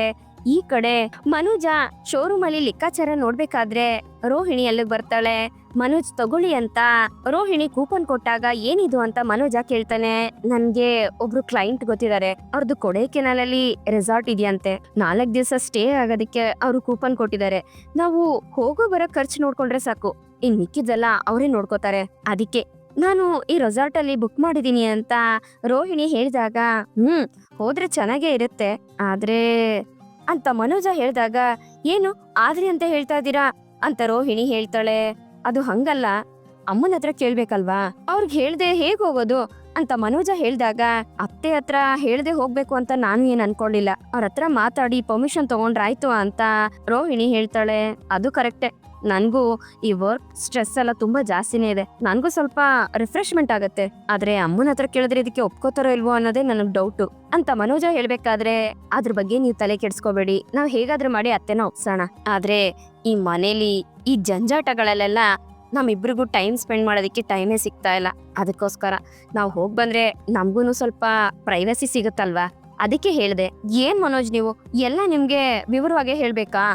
ಈ ಕಡೆ ಮನೋಜ ಶೋರೂಮ್ ಅಲ್ಲಿ ಲೆಕ್ಕಾಚಾರ ನೋಡ್ಬೇಕಾದ್ರೆ ರೋಹಿಣಿ ಅಲ್ಲಿಗೆ ಬರ್ತಾಳೆ. ಮನೋಜ್ ತಗೊಳ್ಳಿ ಅಂತ ರೋಹಿಣಿ ಕೂಪನ್ ಕೊಟ್ಟಾಗ, ಏನಿದು ಅಂತ ಮನೋಜ ಕೇಳ್ತಾನೆ. ನನ್ಗೆ ಒಬ್ರು ಕ್ಲೈಂಟ್ ಗೊತ್ತಿದ್ದಾರೆ, ಅವ್ರದ್ದು ಕೊಡೈಕೆನಾಲ್ ಅಲ್ಲಿ ರೆಸಾರ್ಟ್ ಇದೆಯಂತೆ, 4 ದಿವಸ ಸ್ಟೇ ಆಗೋದಕ್ಕೆ ಅವರು ಕೂಪನ್ ಕೊಟ್ಟಿದ್ದಾರೆ. ನಾವು ಹೋಗೋ ಬರೋ ಖರ್ಚು ನೋಡ್ಕೊಂಡ್ರೆ ಸಾಕು, ಇನ್ ಮಿಕ್ಕಿದ್ದೆಲ್ಲ ಅವರೇ ನೋಡ್ಕೋತಾರೆ. ಅದಕ್ಕೆ ನಾನು ಈ ರೆಸಾರ್ಟ್ ಅಲ್ಲಿ ಬುಕ್ ಮಾಡಿದೀನಿ ಅಂತ ರೋಹಿಣಿ ಹೇಳಿದಾಗ, ಹೋದ್ರೆ ಚೆನ್ನಾಗೇ ಇರುತ್ತೆ, ಆದ್ರೆ ಅಂತ ಮನೋಜ ಹೇಳಿದಾಗ, ಏನು ಆದ್ರಿ ಅಂತ ಹೇಳ್ತಾ ಇದ್ದೀರಾ ಅಂತ ರೋಹಿಣಿ ಹೇಳ್ತಾಳೆ. ಅದು ಹಂಗಲ್ಲ, ಅಮ್ಮನ ಹತ್ರ ಕೇಳ್ಬೇಕಲ್ವಾ, ಅವ್ರಿಗೆ ಹೇಳ್ದೆ ಹೇಗ್ ಹೋಗೋದು ಅಂತ ಮನೋಜ ಹೇಳ್ದಾಗ, ಅತ್ತೆ ಹತ್ರ ಹೇಳ್ದೆ ಹೋಗ್ಬೇಕು ಅಂತ ನಾನು ಏನ್ ಅನ್ಕೊಂಡಿಲ್ಲ, ಅವ್ರ ಹತ್ರ ಮಾತಾಡಿ ಪರ್ಮಿಷನ್ ತಗೊಂಡ್ರಾಯ್ತು ಅಂತ ರೋಹಿಣಿ ಹೇಳ್ತಾಳೆ. ಅದು ಕರೆಕ್ಟೆ, ನನ್ಗೂ ಈ ವರ್ಕ್ ಸ್ಟ್ರೆಸ್ ಎಲ್ಲ ತುಂಬಾ ಜಾಸ್ತಿನೇ ಇದೆ, ನನ್ಗೂ ಸ್ವಲ್ಪ ರಿಫ್ರೆಶ್ಮೆಂಟ್ ಆಗತ್ತೆ, ಆದ್ರೆ ಅಮ್ಮನ ಹತ್ರ ಕೇಳಿದ್ರೆ ಇದಕ್ಕೆ ಒಪ್ಕೋತಾರೋ ಇಲ್ವೋ ಅನ್ನೋದೇ ನನಗ್ ಡೌಟು ಅಂತ ಮನೋಜ ಹೇಳ್ಬೇಕಾದ್ರೆ, ಅದ್ರ ಬಗ್ಗೆ ನೀವು ತಲೆ ಕೆಡ್ಸ್ಕೋಬೇಡಿ, ನಾವ್ ಹೇಗಾದ್ರೂ ಮಾಡಿ ಅತ್ತೆನ ಒಪ್ಸೋಣ, ಆದ್ರೆ ಈ ಮನೇಲಿ ಈ ಜಂಜಾಟಗಳಲ್ಲೆಲ್ಲ ನಮ್ಮಿಬ್ರಿಗೂ ಟೈಮ್ ಸ್ಪೆಂಡ್ ಮಾಡೋದಕ್ಕೆ ಟೈಮೇ ಸಿಗ್ತಾ ಇಲ್ಲ. ಅದಕ್ಕೋಸ್ಕರ ನಾವು ಹೋಗ್ ಬಂದ್ರೆ ನಮ್ಗೂನು ಸ್ವಲ್ಪ ಪ್ರೈವಸಿ ಸಿಗುತ್ತಲ್ವಾ, ಅದಕ್ಕೆ ಹೇಳ್ದೆ. ಏನ್ ಮನೋಜ್ ನೀವು ಎಲ್ಲ ನಿಮ್ಗೆ ವಿವರವಾಗಿ ಹೇಳ್ಬೇಕಾ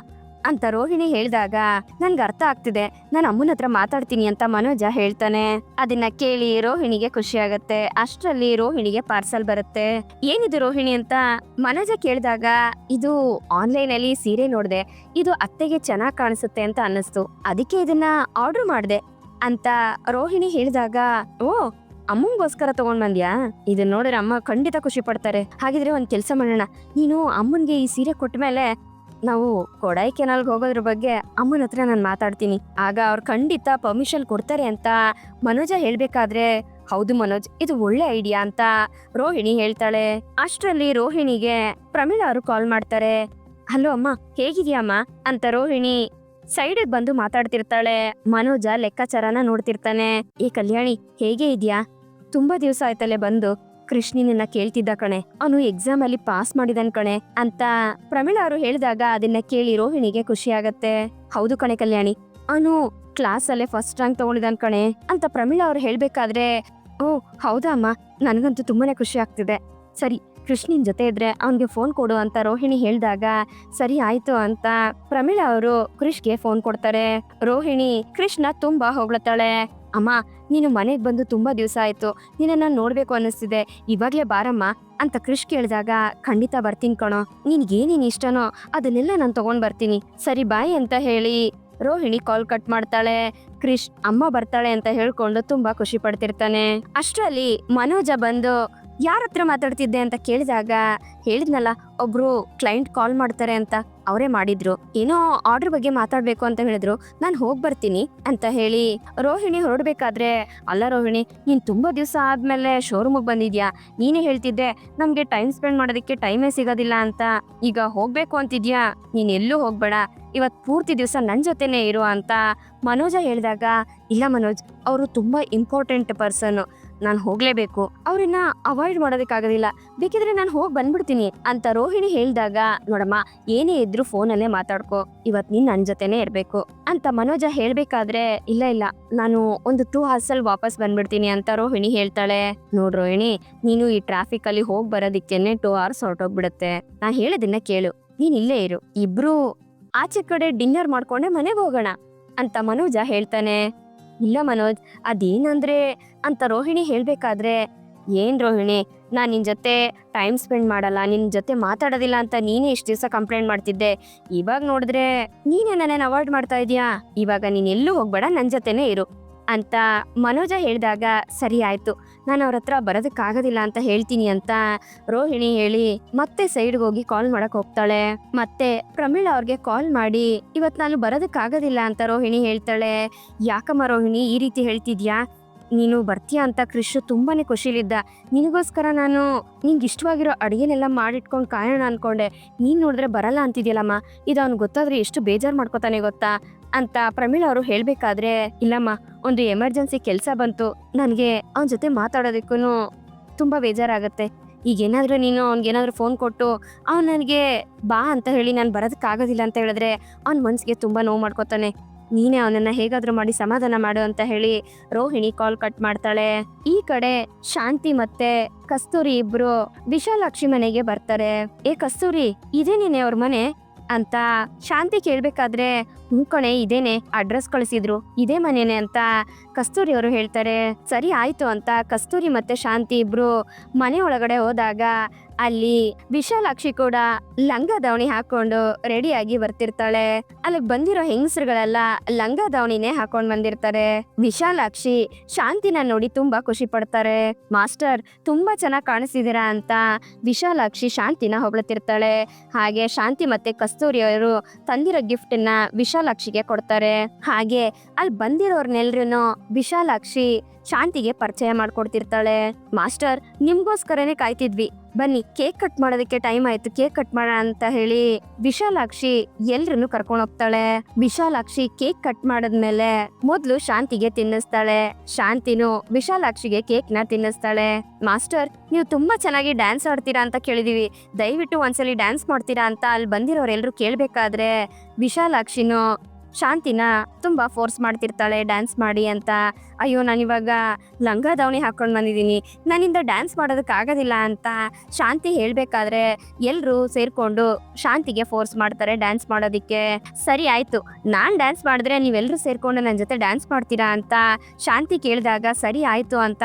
ಅಂತ ರೋಹಿಣಿ ಹೇಳಿದಾಗ, ನನ್ಗೆ ಅರ್ಥ ಆಗ್ತಿದೆ, ನಾನು ಅಮ್ಮನ ಹತ್ರ ಮಾತಾಡ್ತೀನಿ ಅಂತ ಮನೋಜ ಹೇಳ್ತಾನೆ. ಅದನ್ನ ಕೇಳಿ ರೋಹಿಣಿಗೆ ಖುಷಿ ಆಗತ್ತೆ. ಅಷ್ಟರಲ್ಲಿ ರೋಹಿಣಿಗೆ ಪಾರ್ಸಲ್ ಬರುತ್ತೆ. ಏನಿದು ರೋಹಿಣಿ ಅಂತ ಮನೋಜ ಕೇಳಿದಾಗ, ಇದು ಆನ್ಲೈನ್ ಅಲ್ಲಿ ಸೀರೆ ನೋಡ್ದೆ, ಇದು ಅತ್ತೆಗೆ ಚೆನ್ನಾಗ್ ಕಾಣಿಸುತ್ತೆ ಅಂತ ಅನ್ನಿಸ್ತು, ಅದಕ್ಕೆ ಇದನ್ನ ಆರ್ಡರ್ ಮಾಡ್ದೆ ಅಂತ ರೋಹಿಣಿ ಹೇಳಿದಾಗ, ಓ ಅಮ್ಮಂಗೋಸ್ಕರ ತಗೊಂಡ್ ಬಂದ್ಯಾ, ಇದನ್ನ ನೋಡಿದ್ರೆ ಅಮ್ಮ ಖಂಡಿತ ಖುಷಿ ಪಡ್ತಾರೆ. ಹಾಗಿದ್ರೆ ಒಂದ್ ಕೆಲ್ಸ ಮಾಡೋಣ, ನೀನು ಅಮ್ಮನ್ಗೆ ಈ ಸೀರೆ ಕೊಟ್ಮೇಲೆ ನಾವು ಕೊಡೈಕೆನಾಲ್ಗೆ ಹೋಗೋದ್ರ ಬಗ್ಗೆ ಅಮ್ಮನ ಹತ್ರ ನಾನು ಮಾತಾಡ್ತೀನಿ, ಆಗ ಅವ್ರು ಖಂಡಿತ ಪರ್ಮಿಷನ್ ಕೊಡ್ತಾರೆ ಅಂತ ಮನೋಜ ಹೇಳ್ಬೇಕಾದ್ರೆ, ಹೌದು ಮನೋಜ್, ಇದು ಒಳ್ಳೆ ಐಡಿಯಾ ಅಂತ ರೋಹಿಣಿ ಹೇಳ್ತಾಳೆ. ಅಷ್ಟರಲ್ಲಿ ರೋಹಿಣಿಗೆ ಪ್ರಮೀಳಾ ಅವರು ಕಾಲ್ ಮಾಡ್ತಾರೆ. ಹಲೋ ಅಮ್ಮ, ಹೇಗಿದ್ಯಮ್ಮ ಅಂತ ರೋಹಿಣಿ ಸೈಡ್ ಬಂದು ಮಾತಾಡ್ತಿರ್ತಾಳೆ. ಮನೋಜ ಲೆಕ್ಕಾಚಾರನ ನೋಡ್ತಿರ್ತಾನೆ. ಏ ಕಲ್ಯಾಣಿ, ಹೇಗೆ ಇದ್ಯಾ, ತುಂಬಾ ದಿವಸ ಆಯ್ತಲ್ಲೇ ಬಂದು, ಕೃಷ್ಣಿನ ಕೇಳ್ತಿದ್ದ ಕಣೆ, ಅವನು ಎಕ್ಸಾಮ್ ಅಲ್ಲಿ ಪಾಸ್ ಮಾಡಿದನ್ ಕಣೆ ಅಂತ ಪ್ರಮೀಳಾ ಅವರು ಹೇಳಿದಾಗ, ಅದನ್ನ ಕೇಳಿ ರೋಹಿಣಿಗೆ ಖುಷಿ ಆಗತ್ತೆ. ಹೌದು ಕಣೆ ಕಲ್ಯಾಣಿ, ಅವನು ಕ್ಲಾಸ್ ಅಲ್ಲೇ ಫಸ್ಟ್ ರ್ಯಾಂಕ್ ತಗೊಂಡಿದ್ದಾನ್ ಕಣೆ ಅಂತ ಪ್ರಮೀಳಾ ಅವ್ರು ಹೇಳ್ಬೇಕಾದ್ರೆ, ಓ ಹೌದಾ ಅಮ್ಮ, ನನ್ಗಂತೂ ತುಂಬಾನೇ ಖುಷಿ ಆಗ್ತಿದೆ. ಸರಿ, ಕೃಷ್ಣಿನ್ ಜೊತೆ ಇದ್ರೆ ಅವನ್ಗೆ ಫೋನ್ ಕೊಡು ಅಂತ ರೋಹಿಣಿ ಹೇಳಿದಾಗ, ಸರಿ ಆಯ್ತು ಅಂತ ಪ್ರಮೀಳಾ ಅವರು ಕೃಷ್ಗೆ ಫೋನ್ ಕೊಡ್ತಾರೆ. ರೋಹಿಣಿ ಕೃಷ್ಣ ತುಂಬಾ ಹೊಗಳ್ತಾಳೆ. ಅಮ್ಮ, ನೀನು ಮನೆಗ್ ಬಂದು ತುಂಬಾ ದಿವಸ ಆಯ್ತು, ನಿನ್ನ ನೋಡ್ಬೇಕು ಅನ್ನಿಸ್ತಿದೆ, ಇವಾಗ್ಲೇ ಬಾರಮ್ಮ ಅಂತ ಕೃಷ್ ಕೇಳಿದಾಗ, ಖಂಡಿತ ಬರ್ತೀನಿ ಕಣೋ, ನಿನ್ಗೇನೇನ್ ಇಷ್ಟನೋ ಅದನ್ನೆಲ್ಲ ನಾನು ತಗೊಂಡ್ ಬರ್ತೀನಿ, ಸರಿ ಬಾಯ್ ಅಂತ ಹೇಳಿ ರೋಹಿಣಿ ಕಾಲ್ ಕಟ್ ಮಾಡ್ತಾಳೆ. ಕೃಷ್ ಅಮ್ಮ ಬರ್ತಾಳೆ ಅಂತ ಹೇಳ್ಕೊಂಡು ತುಂಬಾ ಖುಷಿ ಪಡ್ತಿರ್ತಾನೆ. ಅಷ್ಟರಲ್ಲಿ ಮನೋಜ ಬಂದು, ಯಾರ ಹತ್ರ ಮಾತಾಡ್ತಿದ್ದೆ ಅಂತ ಕೇಳಿದಾಗ, ಹೇಳಿದ್ನಲ್ಲ ಒಬ್ರು ಕ್ಲೈಂಟ್ ಕಾಲ್ ಮಾಡ್ತಾರೆ ಅಂತ, ಅವರೇ ಮಾಡಿದ್ರು, ಏನೋ ಆರ್ಡರ್ ಬಗ್ಗೆ ಮಾತಾಡ್ಬೇಕು ಅಂತ ಹೇಳಿದ್ರು, ನಾನು ಹೋಗ್ ಬರ್ತೀನಿ ಅಂತ ಹೇಳಿ ರೋಹಿಣಿ ಹೊರಡ್ಬೇಕಾದ್ರೆ, ಅಲ್ಲ ರೋಹಿಣಿ, ನೀನ್ ತುಂಬಾ ದಿವಸ ಆದ್ಮೇಲೆ ಶೋರೂಮಿಗೆ ಬಂದಿದ್ಯಾ, ನೀನೇ ಹೇಳ್ತಿದ್ದೆ ನಮ್ಗೆ ಟೈಮ್ ಸ್ಪೆಂಡ್ ಮಾಡೋದಕ್ಕೆ ಟೈಮೇ ಸಿಗೋದಿಲ್ಲ ಅಂತ, ಈಗ ಹೋಗ್ಬೇಕು ಅಂತಿದ್ಯಾ, ನೀನ್ ಎಲ್ಲೂ ಹೋಗ್ಬೇಡ, ಇವತ್ ಪೂರ್ತಿ ದಿವಸ ನನ್ ಜೊತೆನೆ ಇರು ಅಂತ ಮನೋಜ ಹೇಳಿದಾಗ, ಇಲ್ಲ ಮನೋಜ್, ಅವರು ತುಂಬಾ ಇಂಪಾರ್ಟೆಂಟ್ ಪರ್ಸನ್, ನಾನು ಹೋಗ್ಲೇಬೇಕು, ಅವ್ರನ್ನ ಅವಾಯ್ಡ್ ಮಾಡೋದಕ್ಕಾಗೋದಿಲ್ಲ, ಬೇಕಿದ್ರೆ ನಾನು ಹೋಗಿ ಬಂದ್ಬಿಡ್ತೀನಿ ಅಂತ ರೋಹಿಣಿ ಹೇಳ್ದಾಗ, ನೋಡಮ್ಮ ಏನೇ ಇದ್ರು ಫೋನಲ್ಲೇ ಮಾತಾಡ್ಕೋ, ಇವತ್ ನೀನ್ ನನ್ ಜೊತೆನೆ ಇರ್ಬೇಕು ಅಂತ ಮನೋಜ ಹೇಳ್ಬೇಕಾದ್ರೆ, ಇಲ್ಲ ಇಲ್ಲ ನಾನು ಒಂದು 2 hours ಅಲ್ಲಿ ವಾಪಸ್ ಬಂದ್ಬಿಡ್ತೀನಿ ಅಂತ ರೋಹಿಣಿ ಹೇಳ್ತಾಳೆ. ನೋಡ್ ರೋಹಿಣಿ, ನೀನು ಈ ಟ್ರಾಫಿಕ್ ಅಲ್ಲಿ ಹೋಗ್ ಬರೋದಿಕ್ಕೇನೆ 2 hours ಹೊರಟೋಗ್ಬಿಡುತ್ತೆ. ನಾ ಹೇಳೋದನ್ನ ಕೇಳು, ನೀನ್ ಇಲ್ಲೇ ಇರು, ಇಬ್ರು ಆಚೆ ಕಡೆ ಡಿನ್ನರ್ ಮಾಡ್ಕೊಂಡೆ ಮನೆಗೆ ಹೋಗೋಣ ಅಂತ ಮನೋಜ ಹೇಳ್ತಾನೆ. ಇಲ್ಲ ಮನೋಜ್, ಅದೇನಂದ್ರೆ ಅಂತ ರೋಹಿಣಿ ಹೇಳ್ಬೇಕಾದ್ರೆ, ಏನ್ ರೋಹಿಣಿ, ನಾನ್ ನಿನ್ ಜೊತೆ ಟೈಮ್ ಸ್ಪೆಂಡ್ ಮಾಡಲ್ಲ, ನಿನ್ ಜೊತೆ ಮಾತಾಡೋದಿಲ್ಲ ಅಂತ ನೀನೇ ಇಷ್ಟು ದಿವಸ ಕಂಪ್ಲೇಂಟ್ ಮಾಡ್ತಿದ್ದೆ, ಇವಾಗ ನೋಡಿದ್ರೆ ನೀನೇ ನನ್ನನ್ನು ಅವಾಯ್ಡ್ ಮಾಡ್ತಾ ಇದೀಯಾ, ಇವಾಗ ನೀನ್ ಎಲ್ಲೂ ಹೋಗ್ಬೇಡ, ನನ್ ಜೊತೆನೆ ಇರು ಅಂತ ಮನೋಜ ಹೇಳಿದಾಗ, ಸರಿ ಆಯ್ತು, ನಾನು ಅವ್ರ ಹತ್ರ ಬರೋದಕ್ಕಾಗೋದಿಲ್ಲ ಅಂತ ಹೇಳ್ತೀನಿ ಅಂತ ರೋಹಿಣಿ ಹೇಳಿ ಮತ್ತೆ ಸೈಡ್ಗೆ ಹೋಗಿ ಕಾಲ್ ಮಾಡಕ್ ಹೋಗ್ತಾಳೆ. ಮತ್ತೆ ಪ್ರಮೀಳಾ ಅವ್ರಿಗೆ ಕಾಲ್ ಮಾಡಿ, ಇವತ್ ನಾನು ಬರೋದಕ್ಕಾಗೋದಿಲ್ಲ ಅಂತ ರೋಹಿಣಿ ಹೇಳ್ತಾಳೆ. ಯಾಕಮ್ಮ ರೋಹಿಣಿ ಈ ರೀತಿ ಹೇಳ್ತಿದ್ಯಾ, ನೀನು ಬರ್ತೀಯ ಅಂತ ಕೃಷ್ ತುಂಬಾನೇ ಖುಷಿಲಿದ್ದ, ನಿನಗೋಸ್ಕರ ನಾನು ನಿಂಗೆ ಇಷ್ಟವಾಗಿರೋ ಅಡುಗೆನೆಲ್ಲ ಮಾಡಿಟ್ಕೊಂಡು ಕಾಯೋಣ ಅನ್ಕೊಂಡೆ, ನೀನ್ ನೋಡಿದ್ರೆ ಬರಲ್ಲ ಅಂತಿದ್ಯಲ್ಲಮ್ಮ, ಇದು ಅವ್ನು ಗೊತ್ತಾದ್ರೆ ಎಷ್ಟು ಬೇಜಾರು ಮಾಡ್ಕೋತಾನೆ ಗೊತ್ತಾ ಅಂತ ಪ್ರಮೀಳಾ ಅವರು ಹೇಳ್ಬೇಕಾದ್ರೆ, ಇಲ್ಲಮ್ಮ ಒಂದು ಎಮರ್ಜೆನ್ಸಿ ಕೆಲಸ ಬಂತು, ನನಗೆ ಅವನ ಜೊತೆ ಮಾತಾಡೋದಕ್ಕೂ ತುಂಬ ಬೇಜಾರಾಗುತ್ತೆ, ಈಗೇನಾದರೂ ನೀನು ಅವ್ನಿಗೇನಾದರೂ ಫೋನ್ ಕೊಟ್ಟು ಅವ್ನು ನನಗೆ ಬಾ ಅಂತ ಹೇಳಿ ನಾನು ಬರೋದಕ್ಕಾಗೋದಿಲ್ಲ ಅಂತ ಹೇಳಿದ್ರೆ ಅವ್ನ ಮನಸ್ಸಿಗೆ ತುಂಬ ನೋವು ಮಾಡ್ಕೋತಾನೆ, ನೀನೇ ಅವನನ್ನ ಹೇಗಾದ್ರೂ ಮಾಡಿ ಸಮಾಧಾನ ಮಾಡು ಅಂತ ಹೇಳಿ ರೋಹಿಣಿ ಕಾಲ್ ಕಟ್ ಮಾಡ್ತಾಳೆ. ಈ ಕಡೆ ಶಾಂತಿ ಮತ್ತೆ ಕಸ್ತೂರಿ ಇಬ್ರು ವಿಶಾಲಾಕ್ಷಿ ಮನೆಗೆ ಬರ್ತಾರೆ. ಏ ಕಸ್ತೂರಿ, ಇದೇನೇನೆ ಅವ್ರ ಮನೆ ಅಂತ ಶಾಂತಿ ಕೇಳ್ಬೇಕಾದ್ರೆ, ಕಣೆ ಇದೇನೆ, ಅಡ್ರೆಸ್ ಕಳಿಸಿದ್ರು, ಇದೇ ಮನೇನೆ ಅಂತ ಕಸ್ತೂರಿ ಅವರು ಹೇಳ್ತಾರೆ. ಸರಿ ಆಯ್ತು ಅಂತ ಕಸ್ತೂರಿ ಮತ್ತೆ ಶಾಂತಿ ಇಬ್ರು ಮನೆ ಒಳಗಡೆ ಹೋದಾಗ ಅಲ್ಲಿ ವಿಶಾಲಾಕ್ಷಿ ಕೂಡ ಲಂಗ ದಾವಣಿ ಹಾಕೊಂಡು ರೆಡಿಯಾಗಿ ಬರ್ತಿರ್ತಾಳೆ. ಅಲ್ಲಿಗೆ ಬಂದಿರೋ ಹೆಂಗಸರುಗಳೆಲ್ಲ ಲಂಗ ದಾವಣಿನೇ ಹಾಕೊಂಡ್ ಬಂದಿರ್ತಾರೆ. ವಿಶಾಲಾಕ್ಷಿ ಶಾಂತಿನ ನೋಡಿ ತುಂಬಾ ಖುಷಿ ಪಡ್ತಾರೆ. ಮಾಸ್ಟರ್, ತುಂಬಾ ಚೆನ್ನಾಗಿ ಕಾಣಿಸ್ತಿದ್ದೀರಾ ಅಂತ ವಿಶಾಲಾಕ್ಷಿ ಶಾಂತಿನ ಹೊಗಳ್ತಿರ್ತಾಳೆ. ಹಾಗೆ ಶಾಂತಿ ಮತ್ತೆ ಕಸ್ತೂರಿ ಅವರು ತಂದಿರೋ ಗಿಫ್ಟ್ ನ ವಿಶಾಲಾಕ್ಷಿಗೆ ಕೊಡ್ತಾರೆ. ಹಾಗೆ ಅಲ್ಲಿ ಬಂದಿರೋರ್ನೆಲ್ರೂ ವಿಶಾಲಾಕ್ಷಿ ಶಾಂತಿಗೆ ಪರಿಚಯ ಮಾಡ್ಕೊಡ್ತಿರ್ತಾಳೆ. ಮಾಸ್ಟರ್, ನಿಮ್ಗೋಸ್ಕರನೇ ಕಾಯ್ತಿದ್ವಿ, ಬನ್ನಿ ಕೇಕ್ ಕಟ್ ಮಾಡೋದಕ್ಕೆ ಟೈಮ್ ಆಯ್ತು, ಕೇಕ್ ಕಟ್ ಮಾಡೋಣ ಅಂತ ಹೇಳಿ ವಿಶಾಲಾಕ್ಷಿ ಎಲ್ರನ್ನು ಕರ್ಕೊಂಡು ಹೋಗ್ತಾಳೆ. ವಿಶಾಲಾಕ್ಷಿ ಕೇಕ್ ಕಟ್ ಮಾಡದ್ಮೇಲೆ ಮೊದ್ಲು ಶಾಂತಿಗೆ ತಿನ್ನಿಸ್ತಾಳೆ. ಶಾಂತಿನು ವಿಶಾಲಾಕ್ಷಿಗೆ ಕೇಕ್ ನ ತಿನ್ನಿಸ್ತಾಳೆ. ಮಾಸ್ಟರ್, ನೀವು ತುಂಬಾ ಚೆನ್ನಾಗಿ ಡ್ಯಾನ್ಸ್ ಆಡ್ತೀರಾ ಅಂತ ಕೇಳಿದೀವಿ, ದಯವಿಟ್ಟು ಒಂದ್ಸಲಿ ಡ್ಯಾನ್ಸ್ ಮಾಡ್ತೀರಾ ಅಂತ ಅಲ್ಲಿ ಬಂದಿರೋರೆಲ್ರು ಕೇಳ್ಬೇಕಾದ್ರೆ ವಿಶಾಲಾಕ್ಷಿನು ಶಾಂತಿನ ತುಂಬಾ ಫೋರ್ಸ್ ಮಾಡ್ತಿರ್ತಾಳೆ ಡ್ಯಾನ್ಸ್ ಮಾಡಿ ಅಂತ. ಅಯ್ಯೋ, ನಾನಿವಾಗ ಲಂಗ ದಾವಣಿ ಹಾಕೊಂಡು ಬಂದಿದ್ದೀನಿ, ನನ್ನಿಂದ ಡ್ಯಾನ್ಸ್ ಮಾಡೋದಕ್ಕಾಗೋದಿಲ್ಲ ಅಂತ ಶಾಂತಿ ಹೇಳ್ಬೇಕಾದ್ರೆ ಎಲ್ರು ಸೇರ್ಕೊಂಡು ಶಾಂತಿಗೆ ಫೋರ್ಸ್ ಮಾಡ್ತಾರೆ ಡ್ಯಾನ್ಸ್ ಮಾಡೋದಿಕ್ಕೆ. ಸರಿ ಆಯ್ತು, ನಾನ್ ಡ್ಯಾನ್ಸ್ ಮಾಡಿದ್ರೆ ನೀವೆಲ್ಲರೂ ಸೇರ್ಕೊಂಡು ನನ್ನ ಜೊತೆ ಡ್ಯಾನ್ಸ್ ಮಾಡ್ತೀರಾ ಅಂತ ಶಾಂತಿ ಕೇಳಿದಾಗ, ಸರಿ ಆಯ್ತು ಅಂತ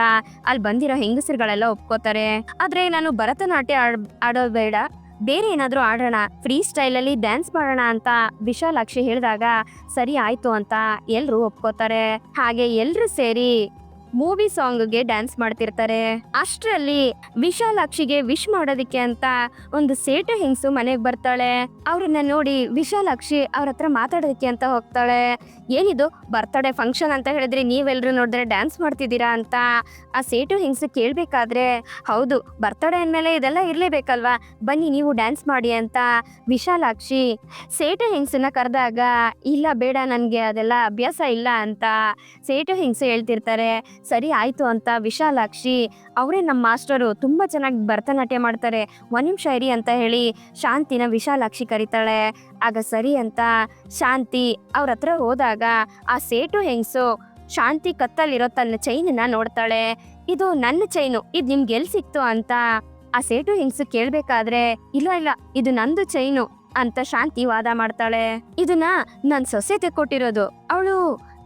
ಅಲ್ಲಿ ಬಂದಿರೋ ಹೆಂಗಸರುಗಳೆಲ್ಲ ಒಪ್ಕೋತಾರೆ. ಆದ್ರೆ ನಾನು ಭರತನಾಟ್ಯ ಆಡೋದು ಬೇಡ, ಬೇರೆ ಏನಾದ್ರೂ ಆಡೋಣ, ಫ್ರೀ ಸ್ಟೈಲ್ ಅಲ್ಲಿ ಡ್ಯಾನ್ಸ್ ಮಾಡೋಣ ಅಂತ ವಿಶಾಲಾಕ್ಷಿ ಹೇಳಿದಾಗ, ಸರಿ ಆಯ್ತು ಅಂತ ಎಲ್ರು ಒಪ್ಕೋತಾರೆ. ಹಾಗೆ ಎಲ್ರು ಸೇರಿ ಮೂವಿ ಸಾಂಗ್ಗೆ ಡ್ಯಾನ್ಸ್ ಮಾಡ್ತಿರ್ತಾರೆ. ಅಷ್ಟರಲ್ಲಿ ವಿಶಾಲಾಕ್ಷಿಗೆ ವಿಶ್ ಮಾಡೋದಿಕ್ಕೆ ಅಂತ ಒಂದು ಸೇಟು ಹೆಂಗಸು ಮನೆಗೆ ಬರ್ತಾಳೆ. ಅವ್ರನ್ನ ನೋಡಿ ವಿಶಾಲಾಕ್ಷಿ ಅವ್ರ ಹತ್ರ ಮಾತಾಡೋದಕ್ಕೆ ಅಂತ ಹೋಗ್ತಾಳೆ. ಏನಿದು ಬರ್ತ್ಡೇ ಫಂಕ್ಷನ್ ಅಂತ ಹೇಳಿದ್ರೆ ನೀವೆಲ್ರು ನೋಡಿದ್ರೆ ಡ್ಯಾನ್ಸ್ ಮಾಡ್ತಿದ್ದೀರಾ ಅಂತ ಆ ಸೇಟು ಹೆಂಗಸು ಕೇಳ್ಬೇಕಾದ್ರೆ, ಹೌದು ಬರ್ತ್ಡೇ ಅಂದ್ಮೇಲೆ ಇದೆಲ್ಲ ಇರ್ಲೇಬೇಕಲ್ವಾ, ಬನ್ನಿ ನೀವು ಡ್ಯಾನ್ಸ್ ಮಾಡಿ ಅಂತ ವಿಶಾಲಾಕ್ಷಿ ಸೇಟು ಹೆಂಗಸನ್ನ ಕರೆದಾಗ, ಇಲ್ಲ ಬೇಡ, ನನ್ಗೆ ಅದೆಲ್ಲ ಅಭ್ಯಾಸ ಇಲ್ಲ ಅಂತ ಸೇಟು ಹೆಂಗಸು ಹೇಳ್ತಿರ್ತಾರೆ. ಸರಿ ಆಯ್ತು ಅಂತ ವಿಶಾಲಾಕ್ಷಿ, ಅವರೇ ನಮ್ಮ ಮಾಸ್ಟರು, ತುಂಬಾ ಚೆನ್ನಾಗಿ ಭರತನಾಟ್ಯ ಮಾಡ್ತಾರೆ, ಒಂದ್ ನಿಮಿಷ ಇರಿ ಅಂತ ಹೇಳಿ ಶಾಂತಿನ ವಿಶಾಲಾಕ್ಷಿ ಕರೀತಾಳೆ. ಆಗ ಸರಿ ಅಂತ ಶಾಂತಿ ಅವ್ರ ಹತ್ರ ಹೋದಾಗ ಆ ಸೇಟು ಹೆಂಗಸು ಶಾಂತಿ ಕತ್ತಲ್ಲಿರೋ ತನ್ನ ಚೈನನ್ನ ನೋಡ್ತಾಳೆ. ಇದು ನನ್ನ ಚೈನು, ಇದು ನಿಮ್ಗೆ ಎಲ್ ಸಿಕ್ತು ಅಂತ ಆ ಸೇಟು ಹೆಂಗಸು ಕೇಳ್ಬೇಕಾದ್ರೆ, ಇಲ್ಲ ಇಲ್ಲ ಇದು ನಂದು ಚೈನು ಅಂತ ಶಾಂತಿ ವಾದ ಮಾಡ್ತಾಳೆ. ಇದನ್ನ ನನ್ ಸೊಸೆ ತೆಕ್ಕೊಟ್ಟಿರೋದು, ಅವಳು